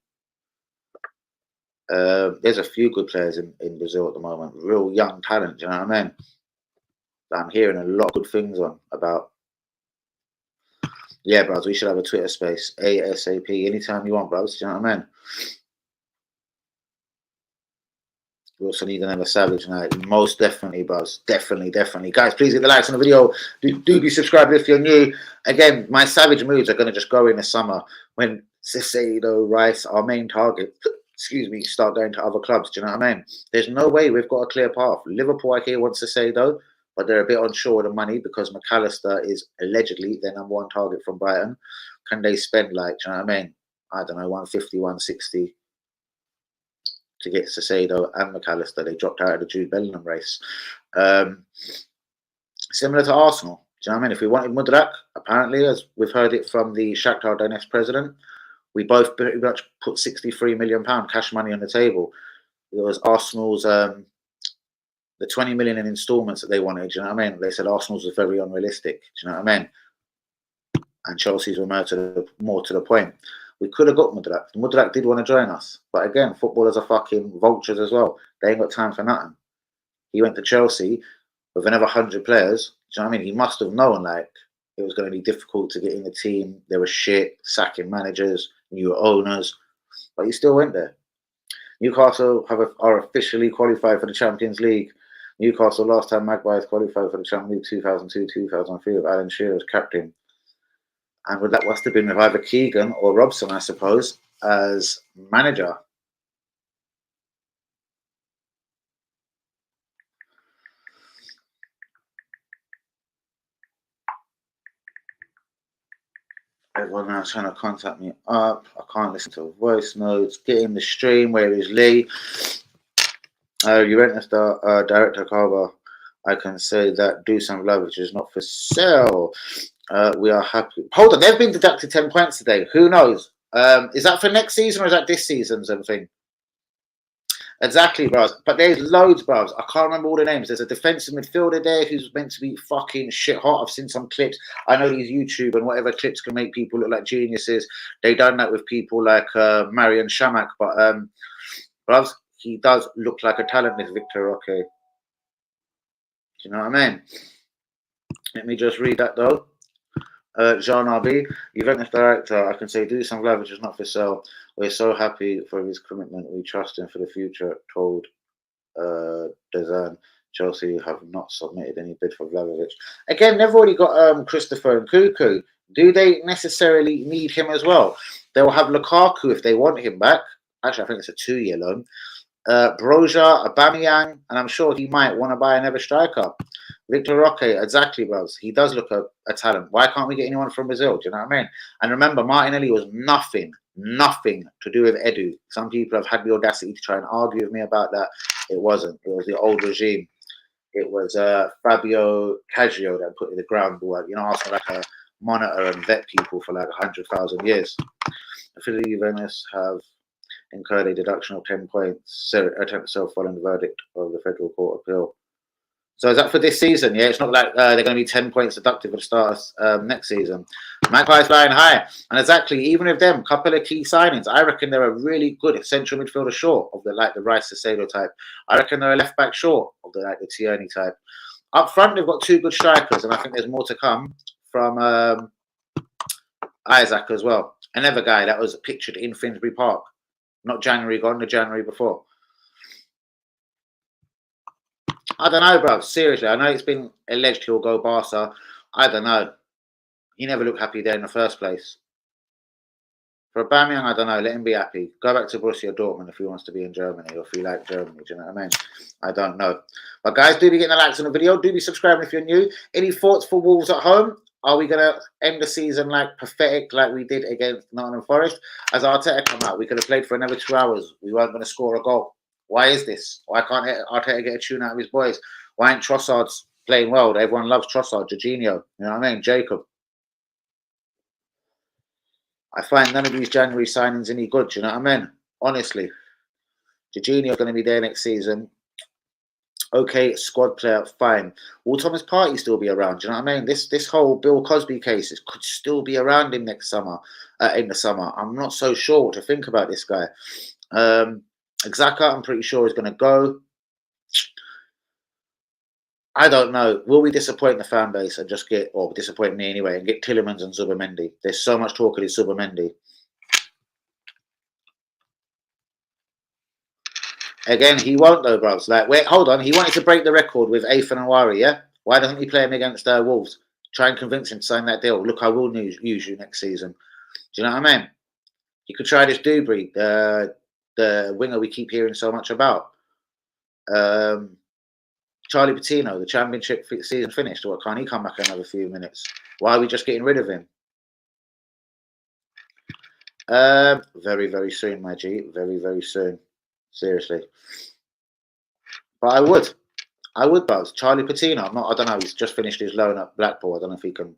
There's a few good players in Brazil at the moment, real young talent. Do you know what I mean? That I'm hearing a lot of good things on about. Yeah, bros, we should have a Twitter space ASAP anytime you want, bros. Do you know what I mean? We also need another Savage night. Most definitely, bros. Definitely, definitely. Guys, please hit the likes on the video. Do be subscribed if you're new. Again, my Savage moods are going to just go in the summer when Cicero, Rice, our main target, excuse me, start going to other clubs. Do you know what I mean? There's no way we've got a clear path. Liverpool, I hear, wants Cicero, but they're a bit unsure of the money because McAllister is allegedly their number one target from Brighton. Can they spend, like, do you know what I mean? I don't know, 150, 160 to get Cicero and McAllister. They dropped out of the Jude Bellingham race. Similar to Arsenal. Do you know what I mean? If we wanted Mudrak, apparently, as we've heard it from the Shakhtar Donetsk president, we both pretty much put £63 million cash money on the table. It was Arsenal's the 20 million in instalments that they wanted. Do you know what I mean? They said Arsenal's was very unrealistic. Do you know what I mean? And Chelsea's were more to the point. We could have got Mudrak. Mudrak did want to join us. But again, footballers are fucking vultures as well. They ain't got time for nothing. He went to Chelsea with another 100 players. Do you know what I mean? He must have known, like, it was going to be difficult to get in the team. There was shit, sacking managers, new owners. But he still went there. Newcastle are officially qualified for the Champions League. Newcastle, last time Magpies qualified for the Champions League, 2002-2003 with Alan Shearer as captain. And that must have been with either Keegan or Robson, I suppose, as manager. Everyone now trying to contact me up. I can't listen to voice notes. Get in the stream. Where is Lee? Juventus director Carver. I can say that Dusan Vlahovic is not for sale. We are happy. Hold on, they've been deducted 10 points today. Who knows? Is that for next season or is that this season's thing? Exactly, bros. But there's loads, bros. I can't remember all the names. There's a defensive midfielder there who's meant to be fucking shit hot. I've seen some clips. I know these YouTube and whatever clips can make people look like geniuses. They done that with people like Marian Shamak. But, bros, he does look like a talent, this Victor Roque. Do you know what I mean? Let me just read that, though. Jean RB, Juventus director, I can say Dusan Vlahovic is not for sale. We're so happy for his commitment. We trust him for the future, told Dazan. Chelsea have not submitted any bid for Vlahovic. Again, they've already got Christopher and Cuckoo. Do they necessarily need him as well? They will have Lukaku if they want him back. Actually, I think it's a 2-year loan. Broja, Aubameyang, and I'm sure he might want to buy another striker. Victor Roque, exactly, bros. He does look a talent. Why can't we get anyone from Brazil? Do you know what I mean? And remember, Martinelli was nothing to do with Edu. Some people have had the audacity to try and argue with me about that. It wasn't. It was the old regime. It was Fabio Caggio that put in the groundwork. You know, Arsenal like a monitor and vet people for like 100,000 years. I feel the Juventus have incurred a deduction of 10 points, attempt to sell following the verdict of the Federal Court appeal. So is that for this season? Yeah, it's not like they're going to be 10 points deducted for the start of next season. Magpies flying high. And exactly, even with them, couple of key signings, I reckon they're a really good central midfielder short of the Rice Cicero type. I reckon they're a left back short of the Tierney type. Up front, they've got 2 good strikers, and I think there's more to come from Isaac as well. Another guy that was pictured in Finsbury Park. Not January gone, the January before. I don't know, bro. Seriously, I know it's been alleged he'll go Barca. I don't know. He never looked happy there in the first place. For Aubameyang, I don't know. Let him be happy. Go back to Borussia Dortmund if he wants to be in Germany or if he likes Germany. Do you know what I mean? I don't know. But guys, do be getting the likes on the video. Do be subscribing if you're new. Any thoughts for Wolves at home? Are we going to end the season like pathetic like we did against Nottingham Forest? As Arteta come out, we could have played for another 2 hours. We weren't going to score a goal. Why is this? Why can't Arteta get a tune out of his boys? Why ain't Trossard playing well? Everyone loves Trossard, Jorginho. You know what I mean? Jacob. I find none of these January signings any good. Do you know what I mean? Honestly. Jorginho's going to be there next season. Okay, squad player, fine. Will Thomas Partey still be around? Do you know what I mean? This whole Bill Cosby case could still be around him next summer. In the summer, I'm not so sure what to think about this guy. Xhaka, I'm pretty sure is going to go. I don't know. Will we disappoint the fan base and just get, or disappoint me anyway, and get Tielemans and Zubimendi? There's so much talk of this Zubimendi. Again, he won't though, bros. Like, wait, hold on. He wanted to break the record with Athan and Wari, yeah? Why doesn't he play him against Wolves? Try and convince him to sign that deal. Look, I will use you next season. Do you know what I mean? You could try this Dubry, the winger we keep hearing so much about. Charlie Patino, the championship season finished. What, can't he come back another few minutes? Why are we just getting rid of him? Very, very soon, my G. Very, very soon. Seriously. But I would, buzz. Charlie Patino, I don't know, he's just finished his loan at Blackpool. I don't know if he can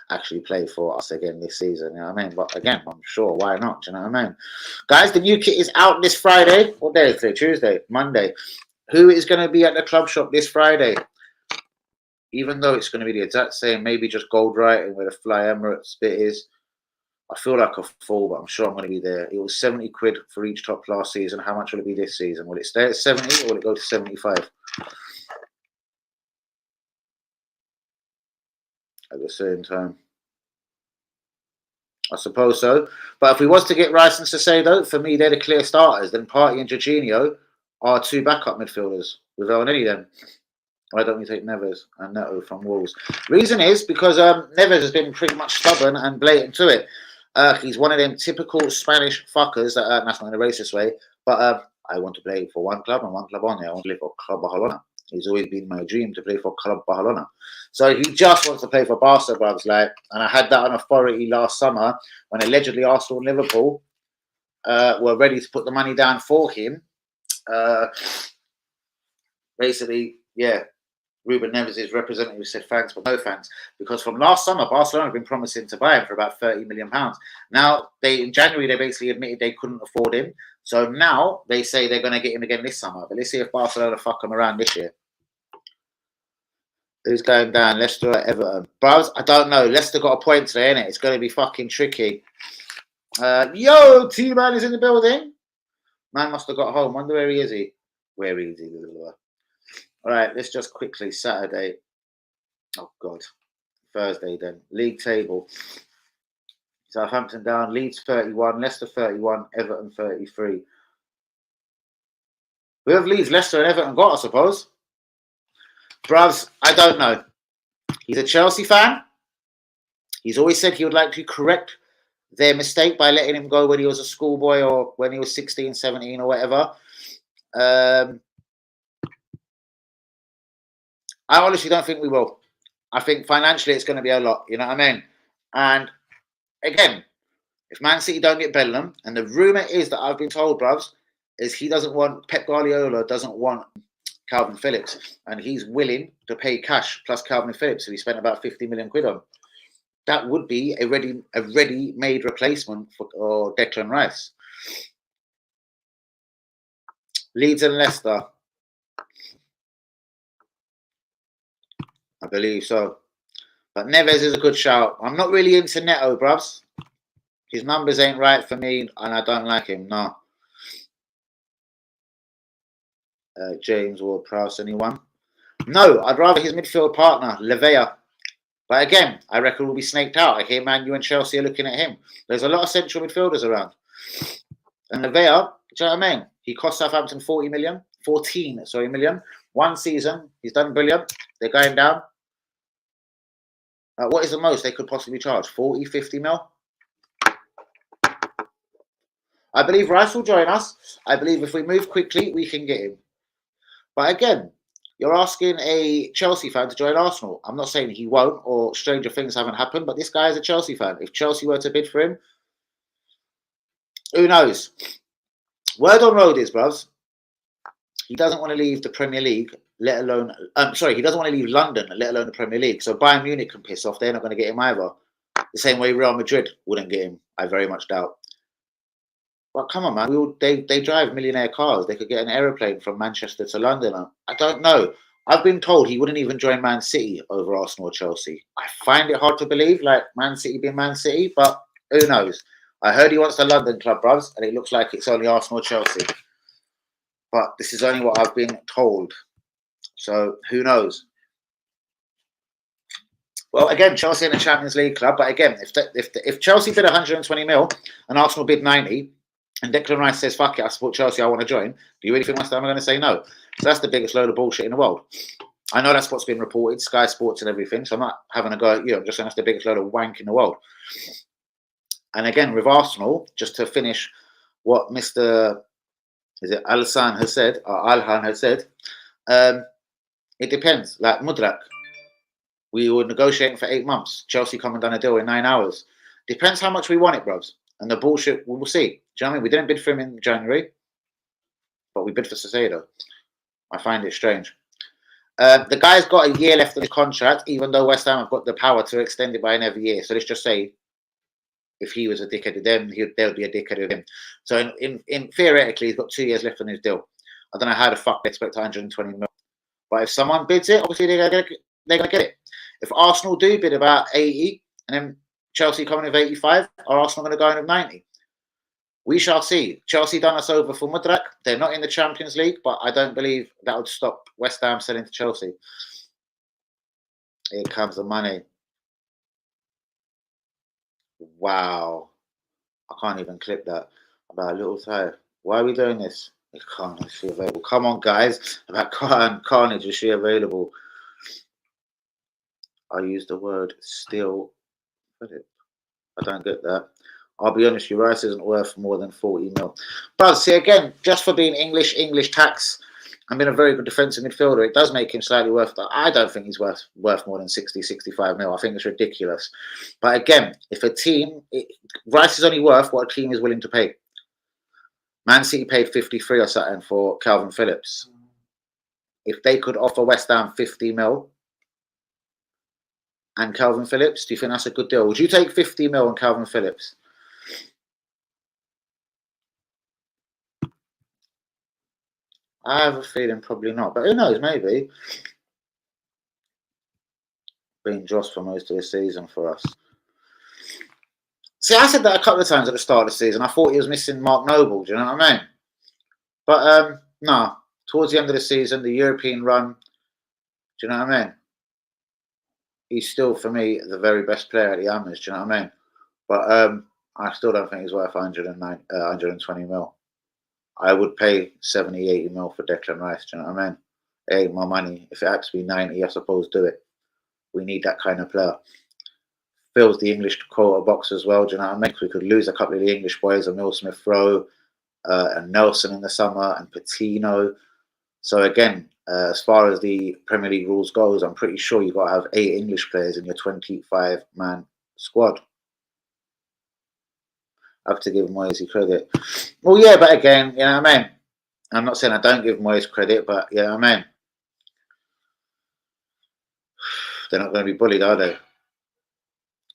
actually play for us again this season, you know what I mean? But again, I'm sure, why not? Do you know what I mean? Guys, the new kit is out this Friday. What day is it? Tuesday? Monday. Who is going to be at the club shop this Friday? Even though it's going to be the exact same, maybe just gold writing where the Fly Emirates bit is. I feel like a fool, but I'm sure I'm going to be there. It was 70 quid for each top last season. How much will it be this season? Will it stay at 70 or will it go to 75? At the same time, I suppose so. But if we was to get Rice and Saicedo, for me, they're the clear starters. Then Partey and Jorginho are two backup midfielders without any of them. Why don't we take Neves and Neto from Wolves? Reason is because Neves has been pretty much stubborn and blatant to it. He's one of them typical Spanish fuckers that that's not in a racist way, but I want to play for one club and one club only. I want to play for Club Barcelona. It's always been my dream to play for Club Barcelona. So he just wants to play for Barca, bruv. Like, and I had that on authority last summer when allegedly Arsenal and Liverpool were ready to put the money down for him. Basically, yeah. Ruben Neves' representative said thanks, but no thanks, because from last summer, Barcelona have been promising to buy him for about £30 million. Now, in January, they basically admitted they couldn't afford him. So now they say they're going to get him again this summer. But let's see if Barcelona fuck him around this year. Who's going down? Leicester or Everton? Bros, I don't know. Leicester got a point today, innit? It's going to be fucking tricky. Yo, T-Man is in the building. Man must have got home. Wonder where he is. Where is he? All right, let's just quickly, Saturday. Oh, God. Thursday, then. League table. Southampton down, Leeds 31, Leicester 31, Everton 33. Who have Leeds, Leicester and Everton got, I suppose? Bravs, I don't know. He's a Chelsea fan. He's always said he would like to correct their mistake by letting him go when he was a schoolboy or when he was 16, 17 or whatever. I honestly don't think we will. I think financially it's going to be a lot, you know what I mean? And again, if Man City don't get Bellingham, and the rumour is that I've been told, bruvs, is he doesn't want, Pep Guardiola doesn't want Calvin Phillips, and he's willing to pay cash plus Calvin Phillips, who he spent about 50 million quid on. That would be a ready-made replacement for Declan Rice. Leeds and Leicester. I believe so. But Neves is a good shout. I'm not really into Neto, bruvs. His numbers ain't right for me, and I don't like him, no. James Ward-Prowse, anyone? No, I'd rather his midfield partner, Levea. But again, I reckon we'll be snaked out. I hear Man U and Chelsea are looking at him. There's a lot of central midfielders around. And Levea, do you know what I mean? He cost Southampton 14 million. One season. He's done brilliant. They're going down. What is the most they could possibly charge? 40, 50 mil? I believe Rice will join us. I believe if we move quickly, we can get him. But again, you're asking a Chelsea fan to join Arsenal. I'm not saying he won't or stranger things haven't happened, but this guy is a Chelsea fan. If Chelsea were to bid for him, who knows? Word on road is, bruvs, he doesn't want to leave the Premier League, let alone... he doesn't want to leave London, let alone the Premier League. So Bayern Munich can piss off. They're not going to get him either. The same way Real Madrid wouldn't get him, I very much doubt. But come on, man. They drive millionaire cars. They could get an aeroplane from Manchester to London. I don't know. I've been told he wouldn't even join Man City over Arsenal or Chelsea. I find it hard to believe, like Man City being Man City, but who knows? I heard he wants the London club, bruvs, and it looks like it's only Arsenal or Chelsea. But this is only what I've been told. So who knows? Well, again, Chelsea in the Champions League club. But again, if Chelsea bid 120 mil and Arsenal bid 90, and Declan Rice says, "Fuck it, I support Chelsea, I want to join," do you really think West Ham are going to say no? So that's the biggest load of bullshit in the world. I know that's what's been reported, Sky Sports and everything. So I'm not having a go at you. I'm just saying that's the biggest load of wank in the world. And again, with Arsenal, just to finish what Mr. Alhan has said, it depends. Like Mudrak, we were negotiating for 8 months. Chelsea come and done a deal in 9 hours. Depends how much we want it, bros. And the bullshit, we will see. Do you know what I mean? We didn't bid for him in January, but we bid for Caicedo. I find it strange. The guy's got a year left of his contract, even though West Ham have got the power to extend it by another year. So let's just say, if he was a dickhead of them, they'll be a dickhead of him. So in theoretically, he's got 2 years left on his deal. I don't know how the fuck they expect 120 mil. But if someone bids it, obviously they're gonna get it. If Arsenal do bid about 80 and then Chelsea coming with 85, are Arsenal going to go in with 90? We shall see. Chelsea done us over for Mudrak. They're not in the Champions League, but I don't believe that would stop West Ham selling to Chelsea. Here comes the money. Wow. I can't even clip that. About a little time. Why are we doing this? Carnage, is she available? Come on, guys. About Carnage, is she available? I use the word still. I don't get that. I'll be honest, your Rice isn't worth more than 40 mil. But see, again, just for being English tax, and being a very good defensive midfielder, it does make him slightly worth that. I don't think he's worth more than 60, 65 mil. I think it's ridiculous. But again, if a team, Rice is only worth what a team is willing to pay. Man City paid 53 or something for Calvin Phillips. If they could offer West Ham 50 mil and Calvin Phillips, do you think that's a good deal? Would you take 50 mil on Calvin Phillips? I have a feeling probably not, but who knows, maybe. Being Joss for most of the season for us. See, I said that a couple of times at the start of the season. I thought he was missing Mark Noble, do you know what I mean? But no, towards the end of the season, the European run, do you know what I mean? He's still, for me, the very best player at the Hammers, do you know what I mean? But I still don't think he's worth 120 mil. I would pay 70, 80 mil for Declan Rice, do you know what I mean? Hey, my money. If it had to be 90, I suppose do it. We need that kind of player. Fills the English quota box as well, do you know what I mean? We could lose a couple of the English boys, Emil Smith-Rowe and Nelson in the summer and Patino. So again, as far as the Premier League rules goes, I'm pretty sure you've got to have 8 English players in your 25-man squad. I have to give Moyes credit. Well, yeah, but again, you know what I mean? I'm not saying I don't give Moyes credit, but you know what I mean? They're not going to be bullied, are they?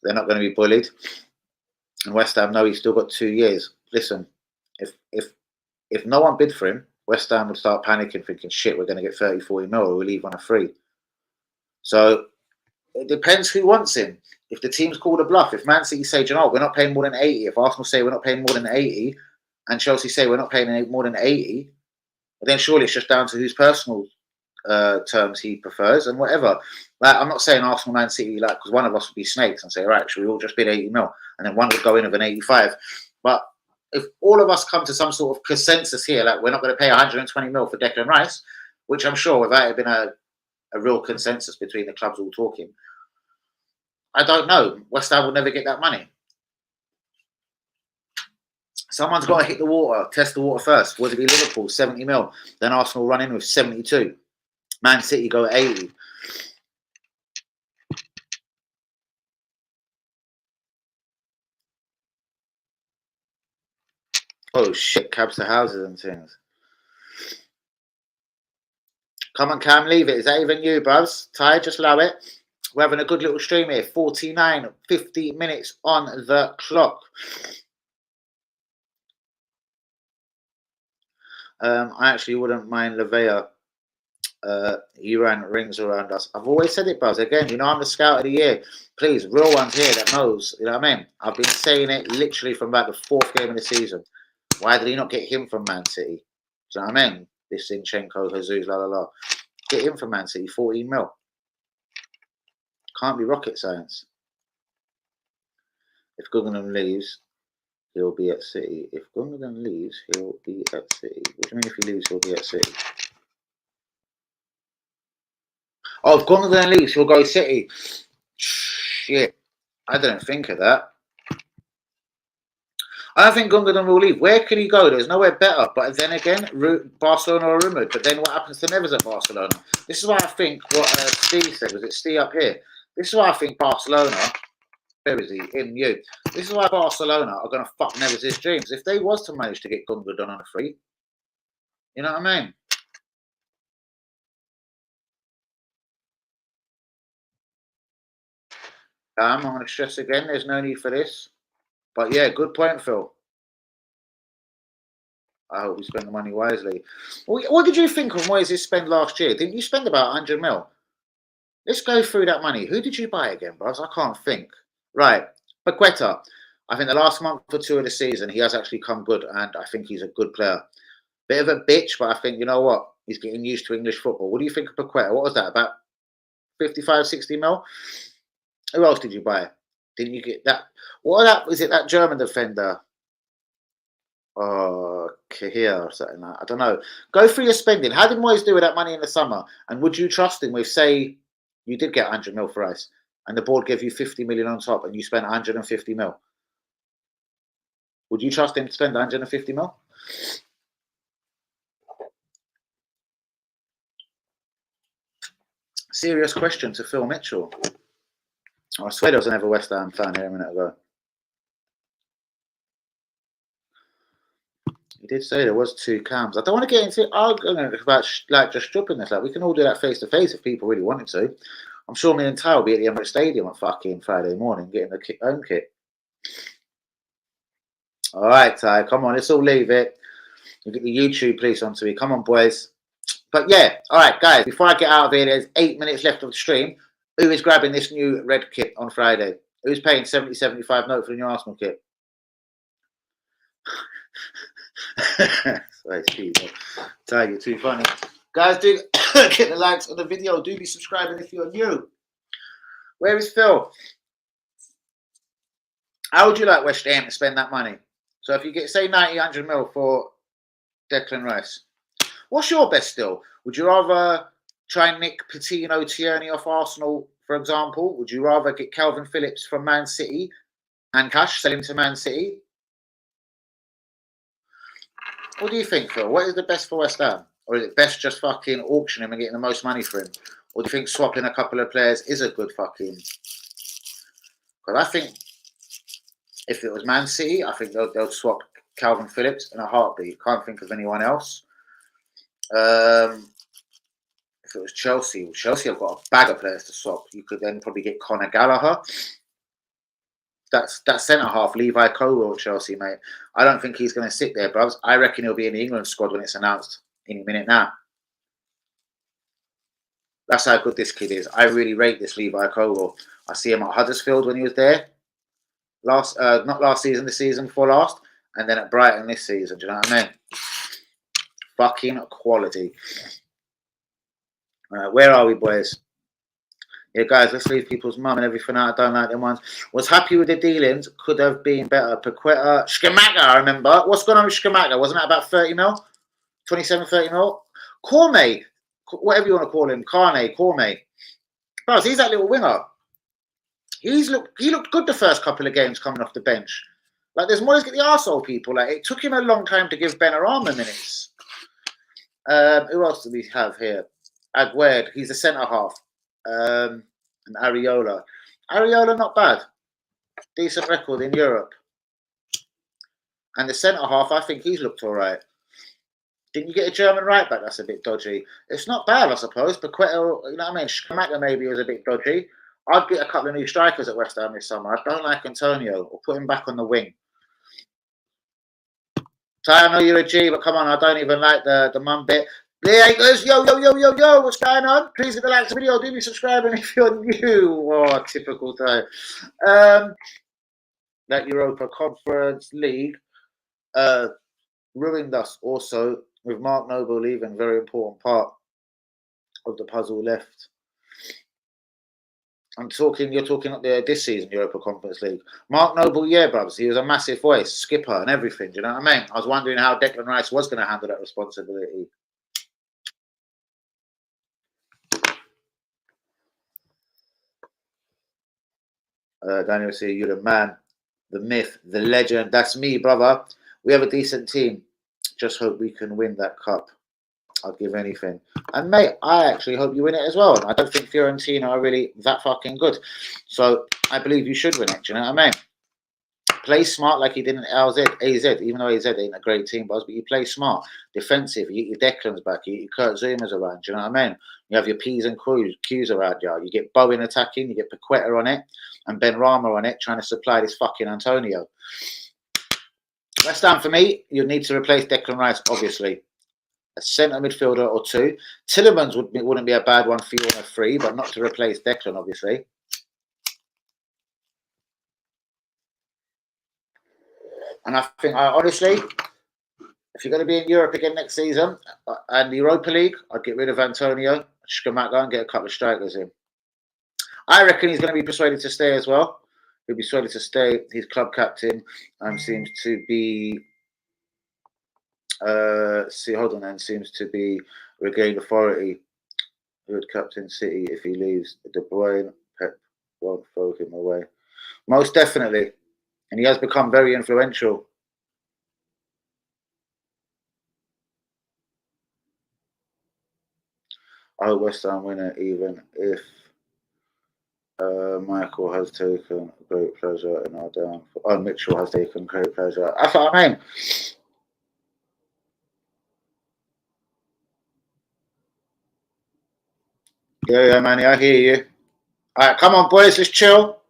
They're not going to be bullied. And West Ham know he's still got 2 years. Listen, if no one bid for him, West Ham would start panicking, thinking, shit, we're going to get 30, 40 mil, or we'll leave on a free. So it depends who wants him. If the team's called a bluff, if Man City say, you know, we're not paying more than 80, if Arsenal say we're not paying more than 80, and Chelsea say we're not paying more than 80, then surely it's just down to whose personal terms he prefers and whatever. Like, I'm not saying Arsenal, Man City, like, because one of us would be snakes and say, right, should we all just bid 80 mil? And then one would go in with an 85. But if all of us come to some sort of consensus here, like we're not going to pay 120 mil for Declan Rice, which I'm sure without it being a real consensus between the clubs all talking, I don't know. West Ham will never get that money. Someone's got to hit the water, test the water first. Would it be Liverpool, 70 mil? Then Arsenal run in with 72. Man City go 80. Oh shit, cabs to houses and things. Come on, Cam, leave it. Is that even you, bruv? Ty, just allow it. We're having a good little stream here. 49, 50 minutes on the clock. I actually wouldn't mind Lavea. He ran rings around us. I've always said it, Buzz. Again, you know, I'm the scout of the year. Please, real ones here that knows. You know what I mean? I've been saying it literally from about the 4th game of the season. Why did he not get him from Man City? Do you know what I mean? This Zinchenko, Jesus, la la la. Get him from Man City, 14 mil. Can't be rocket science. If Gundogan leaves, he'll be at City. If Gundogan leaves, he'll be at City. What do you mean if he leaves, he'll be at City? Oh, if Gundogan leaves, he'll go City. Shit. I didn't think of that. I don't think Gundogan will leave. Where could he go? There's nowhere better. But then again, Barcelona are rumoured. But then what happens to Neves at Barcelona? This is why I think what Steve said. Was it Steve up here? This is why I think Barcelona... Where is he? In you. This is why Barcelona are going to fuck Neves' dreams. If they was to manage to get Gundogan on a free, you know what I mean? I'm not going to stress again. There's no need for this. But yeah, good point, Phil. I hope we spend the money wisely. What did you think of Moyes' spend last year? Didn't you spend about 100 mil? Let's go through that money. Who did you buy again, bros? I can't think. Right. Paqueta. I think the last month or two of the season, he has actually come good, and I think he's a good player. Bit of a bitch, but I think, you know what? He's getting used to English football. What do you think of Paqueta? What was that, about 55, 60 mil? Who else did you buy? Didn't you get that? What that was it? That German defender? Oh, Kahir or something like that. I don't know. Go through your spending. How did Moyes do with that money in the summer? And would you trust him with, say, you did get 100 mil for Rice, and the board gave you 50 million on top, and you spent 150 mil? Would you trust him to spend 150 mil? Serious question to Phil Mitchell. I swear there was another West Ham fan here a minute ago. He did say there was 2 cams. I don't want to get into arguing about like just stripping this. Like, we can all do that face to face if people really wanted to. I'm sure me and Ty will be at the Emirates Stadium on fucking Friday morning getting the home kit. All right, Ty, come on, let's all leave it. You get the YouTube police onto me. Come on, boys. But yeah, all right, guys, before I get out of here, there's 8 minutes left of the stream. Who is grabbing this new red kit on Friday? Who's paying 70, 75 note for the new Arsenal kit? Sorry, Steve. Ty, you're too funny. Guys, do get the likes on the video. Do be subscribing if you're new. Where is Phil? How would you like West Ham to spend that money? So if you get, say, 90, 100 mil for Declan Rice, what's your best still? Would you rather try and nick Patino, Tierney off Arsenal, for example? Would you rather get Calvin Phillips from Man City and cash, sell him to Man City? What do you think, Phil? What is the best for West Ham? Or is it best just fucking auction him and getting the most money for him? Or do you think swapping a couple of players is a good fucking... Because I think if it was Man City, I think they'll swap Calvin Phillips in a heartbeat. Can't think of anyone else. If it was Chelsea have got a bag of players to swap. You could then probably get Conor Gallagher. That's centre half, Levi Colwill at Chelsea, mate. I don't think he's going to sit there, bros. I reckon he'll be in the England squad when it's announced any minute now. That's how good this kid is. I really rate this Levi Colwill. I see him at Huddersfield when he was there. Not last season, the season before last. And then at Brighton this season. Do you know what I mean? Fucking quality. Where are we, boys? Yeah, guys, let's leave people's mum and everything out. I don't like them ones. Was happy with the dealings. Could have been better. Paqueta. Schmaka, I remember. What's going on with Schmaka? Wasn't that about 30 mil? 27, 30 mil? Corme. Whatever you want to call him. Corme. Bro, he's that little winger. He looked good the first couple of games coming off the bench. Like, there's more to get the arsehole people. Like, it took him a long time to give Benrahma minutes. Who else do we have here? Aguerd. He's a centre half. And Areola. Areola, not bad. Decent record in Europe. And the centre half, I think he's looked all right. Didn't you get a German right back? That's a bit dodgy. It's not bad, I suppose. Paqueta, you know what I mean? Schmaka maybe was a bit dodgy. I'd get a couple of new strikers at West Ham this summer. I don't like Antonio, or put him back on the wing. Ty, I know you're a G, but come on, I don't even like the mum bit. There he goes, yo, what's going on? Please hit the like the video, do me subscribing if you're new. Oh, typical Ty. That Europa Conference League ruined us also with Mark Noble leaving, very important part of the puzzle left. You're talking up there this season, Europa Conference League. Mark Noble, yeah, brothers, he was a massive voice, skipper and everything, do you know what I mean? I was wondering how Declan Rice was going to handle that responsibility. Daniel say, you're the man, the myth, the legend. That's me, brother. We have a decent team. Just hope we can win that cup. I'd give anything. And mate, I actually hope you win it as well. I don't think Fiorentina are really that fucking good. So I believe you should win it. Do you know what I mean? Play smart like he did in AZ, even though AZ ain't a great team, but you play smart, defensive. You get your Declan's back, you get your Kurt Zuma's around. Do you know what I mean? You have your P's and Q's around you. You get Bowen attacking, you get Paqueta on it, and Ben Rama on it, trying to supply this fucking Antonio. West Ham for me, you need to replace Declan Rice, obviously. A centre midfielder or two. Tillemans wouldn't be a bad one for you on a free, but not to replace Declan, obviously. And I think, honestly, if you're going to be in Europe again next season and the Europa League, I'd get rid of Antonio, just go back and get a couple of strikers in. I reckon he's going to be persuaded to stay as well. He'll be persuaded to stay. He's club captain and seems to be seems to be regained authority. Who would captain City if he leaves? De Bruyne, Pep won't throw him away. Most definitely. And he has become very influential. I hope West Ham win it, even if Michael has taken great pleasure in our downfall. Oh, Mitchell has taken great pleasure. That's what I mean. Yeah, Manny, I hear you. All right, come on, boys, let's chill.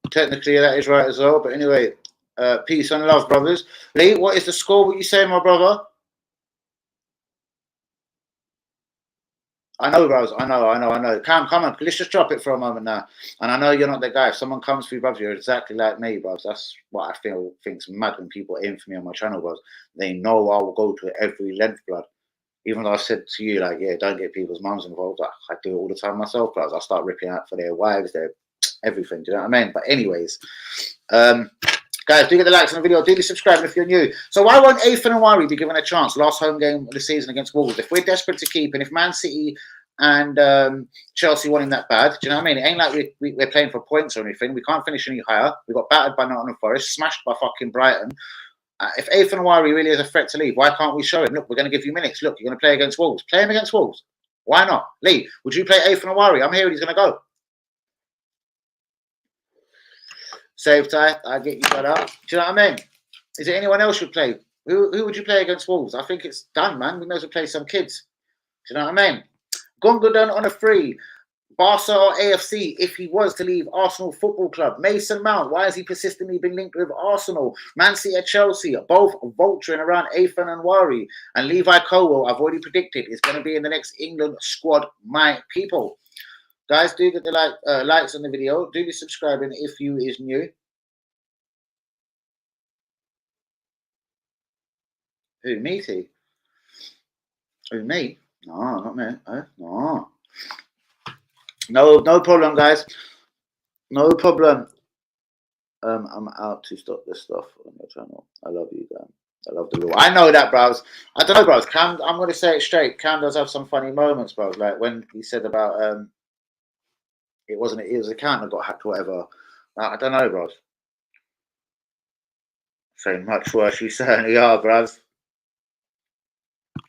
Technically, that is right as well. But anyway, peace and love, brothers. Lee, what is the score? What you saying, my brother? I know, bros. I know. Come on. Let's just drop it for a moment now. And I know you're not the guy. If someone comes for you, bros, you're exactly like me, bros. That's what I think's mad when people aim for me on my channel, bros. They know I will go to every length, blood. Even though I said to you, like, yeah, don't get people's mums involved. I do it all the time myself, bros. I start ripping out for their wives, their everything. Do you know what I mean? But anyways, guys, do get the likes on the video. Do the subscribe if you're new. So why won't Ethan and Wari be given a chance? Last home game of the season against Wolves. If we're desperate to keep, and if Man City and Chelsea want him that bad, do you know what I mean? It ain't like we're playing for points or anything. We can't finish any higher. We got battered by Nottingham Forest, smashed by fucking Brighton. If Ethan and Wari really is a threat to leave, why can't we show him? Look, we're going to give you minutes. Look, you're going to play against Wolves. Play him against Wolves. Why not? Lee, would you play Ethan and Wari? I'm hearing he's going to go. Save tie, I get you that up. Do you know what I mean? Is there anyone else would play? Who would you play against Wolves? I think it's done, man. We may as well play some kids. Do you know what I mean? Gongo done on a free. Barca or AFC if he was to leave Arsenal Football Club. Mason Mount, why has he persistently been linked with Arsenal? Man City or Chelsea, both vulturing around Ethan and Wari. And Levi Colwell, I've already predicted, is going to be in the next England squad, my people. Guys, do get the likes on the video. Do be subscribing if you is new. Who, me, T? Who, me? No, not me. No. No problem, guys. No problem. I'm out to stop this stuff on your channel. I love you, Dan. I love the rule. I know that, bros. I don't know, bros. Cam, I'm going to say it straight. Cam does have some funny moments, bros. Like when he said about it was a account that got hacked, or whatever. I don't know, bros. Saying much worse, you certainly are, bros.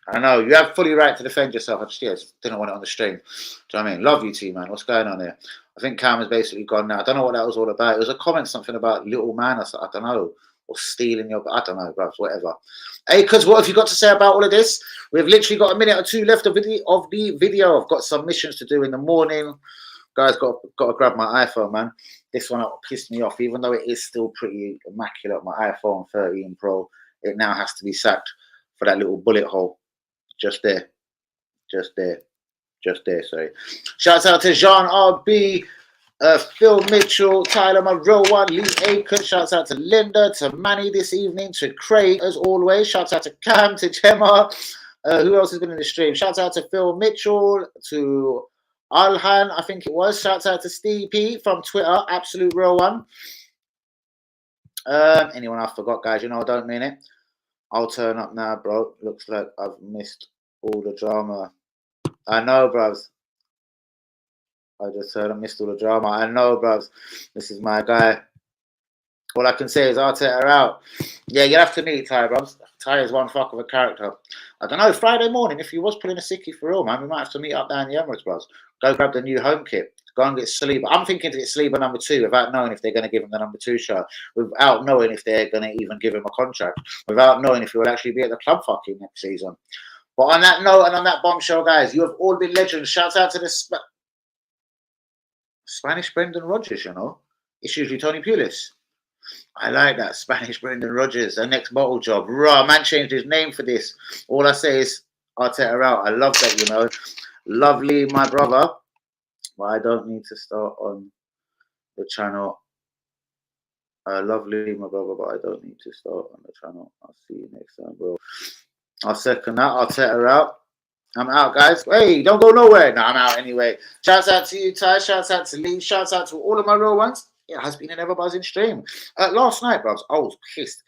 I know you have fully right to defend yourself. I just didn't want it on the stream. Do you know what I mean? Love you, T man. What's going on here? I think Cam has basically gone now. I don't know what that was all about. It was a comment, something about little man. I don't know, or stealing your. I don't know, bro. Whatever. Hey, cuz what have you got to say about all of this? We've literally got a minute or two left of the video. I've got some missions to do in the morning. Guys, got to grab my iPhone, man. This one pissed me off, even though it is still pretty immaculate. My iPhone 13 Pro, it now has to be sacked for that little bullet hole, just there, just there, just there. Sorry. Shouts out to Jean RB, Phil Mitchell, Tyler, my real one, Lee Aiken. Shouts out to Linda, to Manny this evening, to Craig as always. Shouts out to Cam, to Gemma. Who else has been in the stream? Shouts out to Phil Mitchell, to Alhan, I think it was. Shouts out to Steve P from Twitter, absolute real one. Anyone I forgot, guys? You know I don't mean it. I'll turn up now, bro. Looks like I've missed all the drama. I know, bros. I just heard I missed all the drama. I know, bros. This is my guy. All I can say is Arteta out. Yeah, you have to meet Ty, bros. Ty is one fuck of a character. I don't know, Friday morning, if he was pulling a sickie for real, man, we might have to meet up down the Emirates, bros. Go grab the new home kit. Go and get Saliba. I'm thinking to get Saliba number 2 without knowing if they're going to give him the number 2 shirt, without knowing if they're going to even give him a contract, without knowing if he will actually be at the club fucking next season. But on that note and on that bombshell, guys, you have all been legends. Shouts out to the Spanish Brendan Rodgers, you know. It's usually Tony Pulis. I like that. Spanish Brendan Rodgers, the next bottle job. Raw, man changed his name for this. All I say is Arteta out. I love that, you know. Lovely, my brother. But I don't need to start on the channel. Lovely, my brother, but I don't need to start on the channel. I'll see you next time, bro. I'll second that. Arteta out. I'm out, guys. Hey, don't go nowhere. No, I'm out anyway. Shouts out to you, Ty. Shouts out to Lee. Shouts out to all of my real ones. It has been an ever buzzing stream. Last night, bros, I was pissed.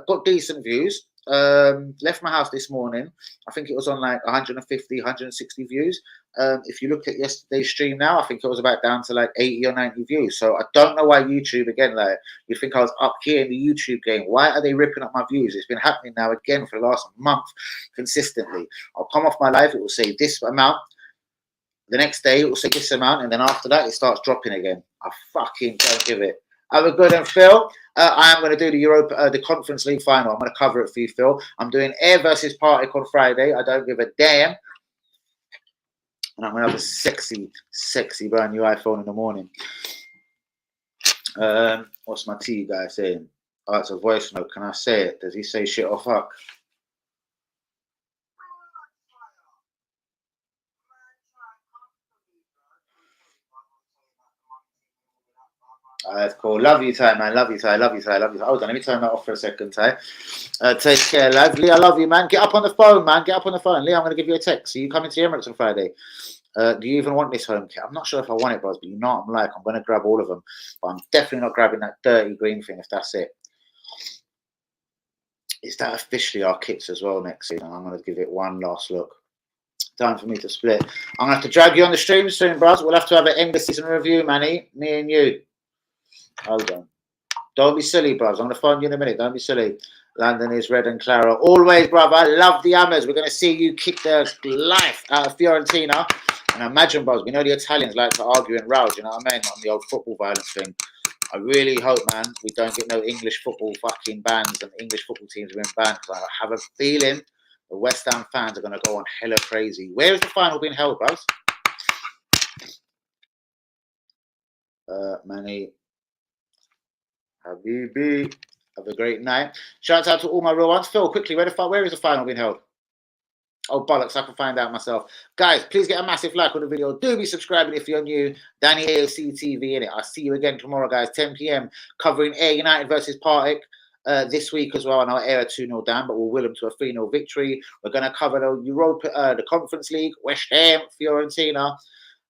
Got decent views. Left my house this morning. I think it was on like 150, 160 views. If you look at yesterday's stream now, I think it was about down to like 80 or 90 views. So I don't know why YouTube, again, like, you think I was up here in the YouTube game. Why are they ripping up my views? It's been happening now again for the last month consistently. I'll come off my live, it will say this amount. The next day, it will say this amount. And then after that, it starts dropping again. I fucking don't give it. Have a good one, Phil. I am going to do the Conference League final. I'm going to cover it for you, Phil. I'm doing Air versus Partick on Friday. I don't give a damn. And I'm going to have a sexy, sexy brand new iPhone in the morning. What's my T guy saying? Oh, it's a voice note. Can I say it? Does he say shit or fuck? That's cool. Love you, Ty, man. Love you, Ty. Love you, Ty. Love you, Ty. Hold on, let me turn that off for a second, Ty. Take care, lads. Lee, I love you, man. Get up on the phone, man. Get up on the phone. Lee, I'm going to give you a text. Are you coming to the Emirates on Friday? Do you even want this home kit? I'm not sure if I want it, bros, but you know what I'm like. I'm going to grab all of them. But I'm definitely not grabbing that dirty green thing if that's it. Is that officially our kits as well next season? I'm going to give it one last look. Time for me to split. I'm going to have to drag you on the stream soon, bros. We'll have to have an end of season review, Manny. Me and you. Hold on. Don't be silly, bros. I'm going to phone you in a minute. Don't be silly. London is red and Clara. Always, brother. I love the Hammers. We're going to see you kick the life out of Fiorentina. And imagine, bros, we know the Italians like to argue and row, you know what I mean? On the old football violence thing. I really hope, man, we don't get no English football fucking bans and English football teams being banned. Because I have a feeling the West Ham fans are going to go on hella crazy. Where is the final being held, bros? Manny. Habibi. Have a great night. Shout out to all my real ones. Phil, quickly, where is the final being held? Oh, bollocks, I can find out myself. Guys, please get a massive like on the video. Do be subscribing if you're new. Danny AFC TV in it. I'll see you again tomorrow, guys, 10 p.m. covering Ayr United versus Partick this week as well. I know Ayr are 2-0 down, but we'll will them to a 3-0 victory. We're going to cover the Europa, the Conference League, West Ham, Fiorentina,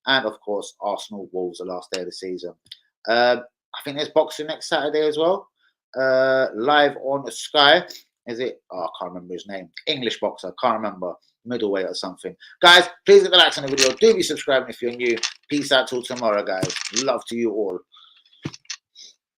and, of course, Arsenal Wolves the last day of the season. I think there's boxing next Saturday as well. Live on Sky. Is it? Oh, I can't remember his name. English boxer. Can't remember. Middleweight or something. Guys, please hit the likes on the video. Do be subscribing if you're new. Peace out till tomorrow, guys. Love to you all.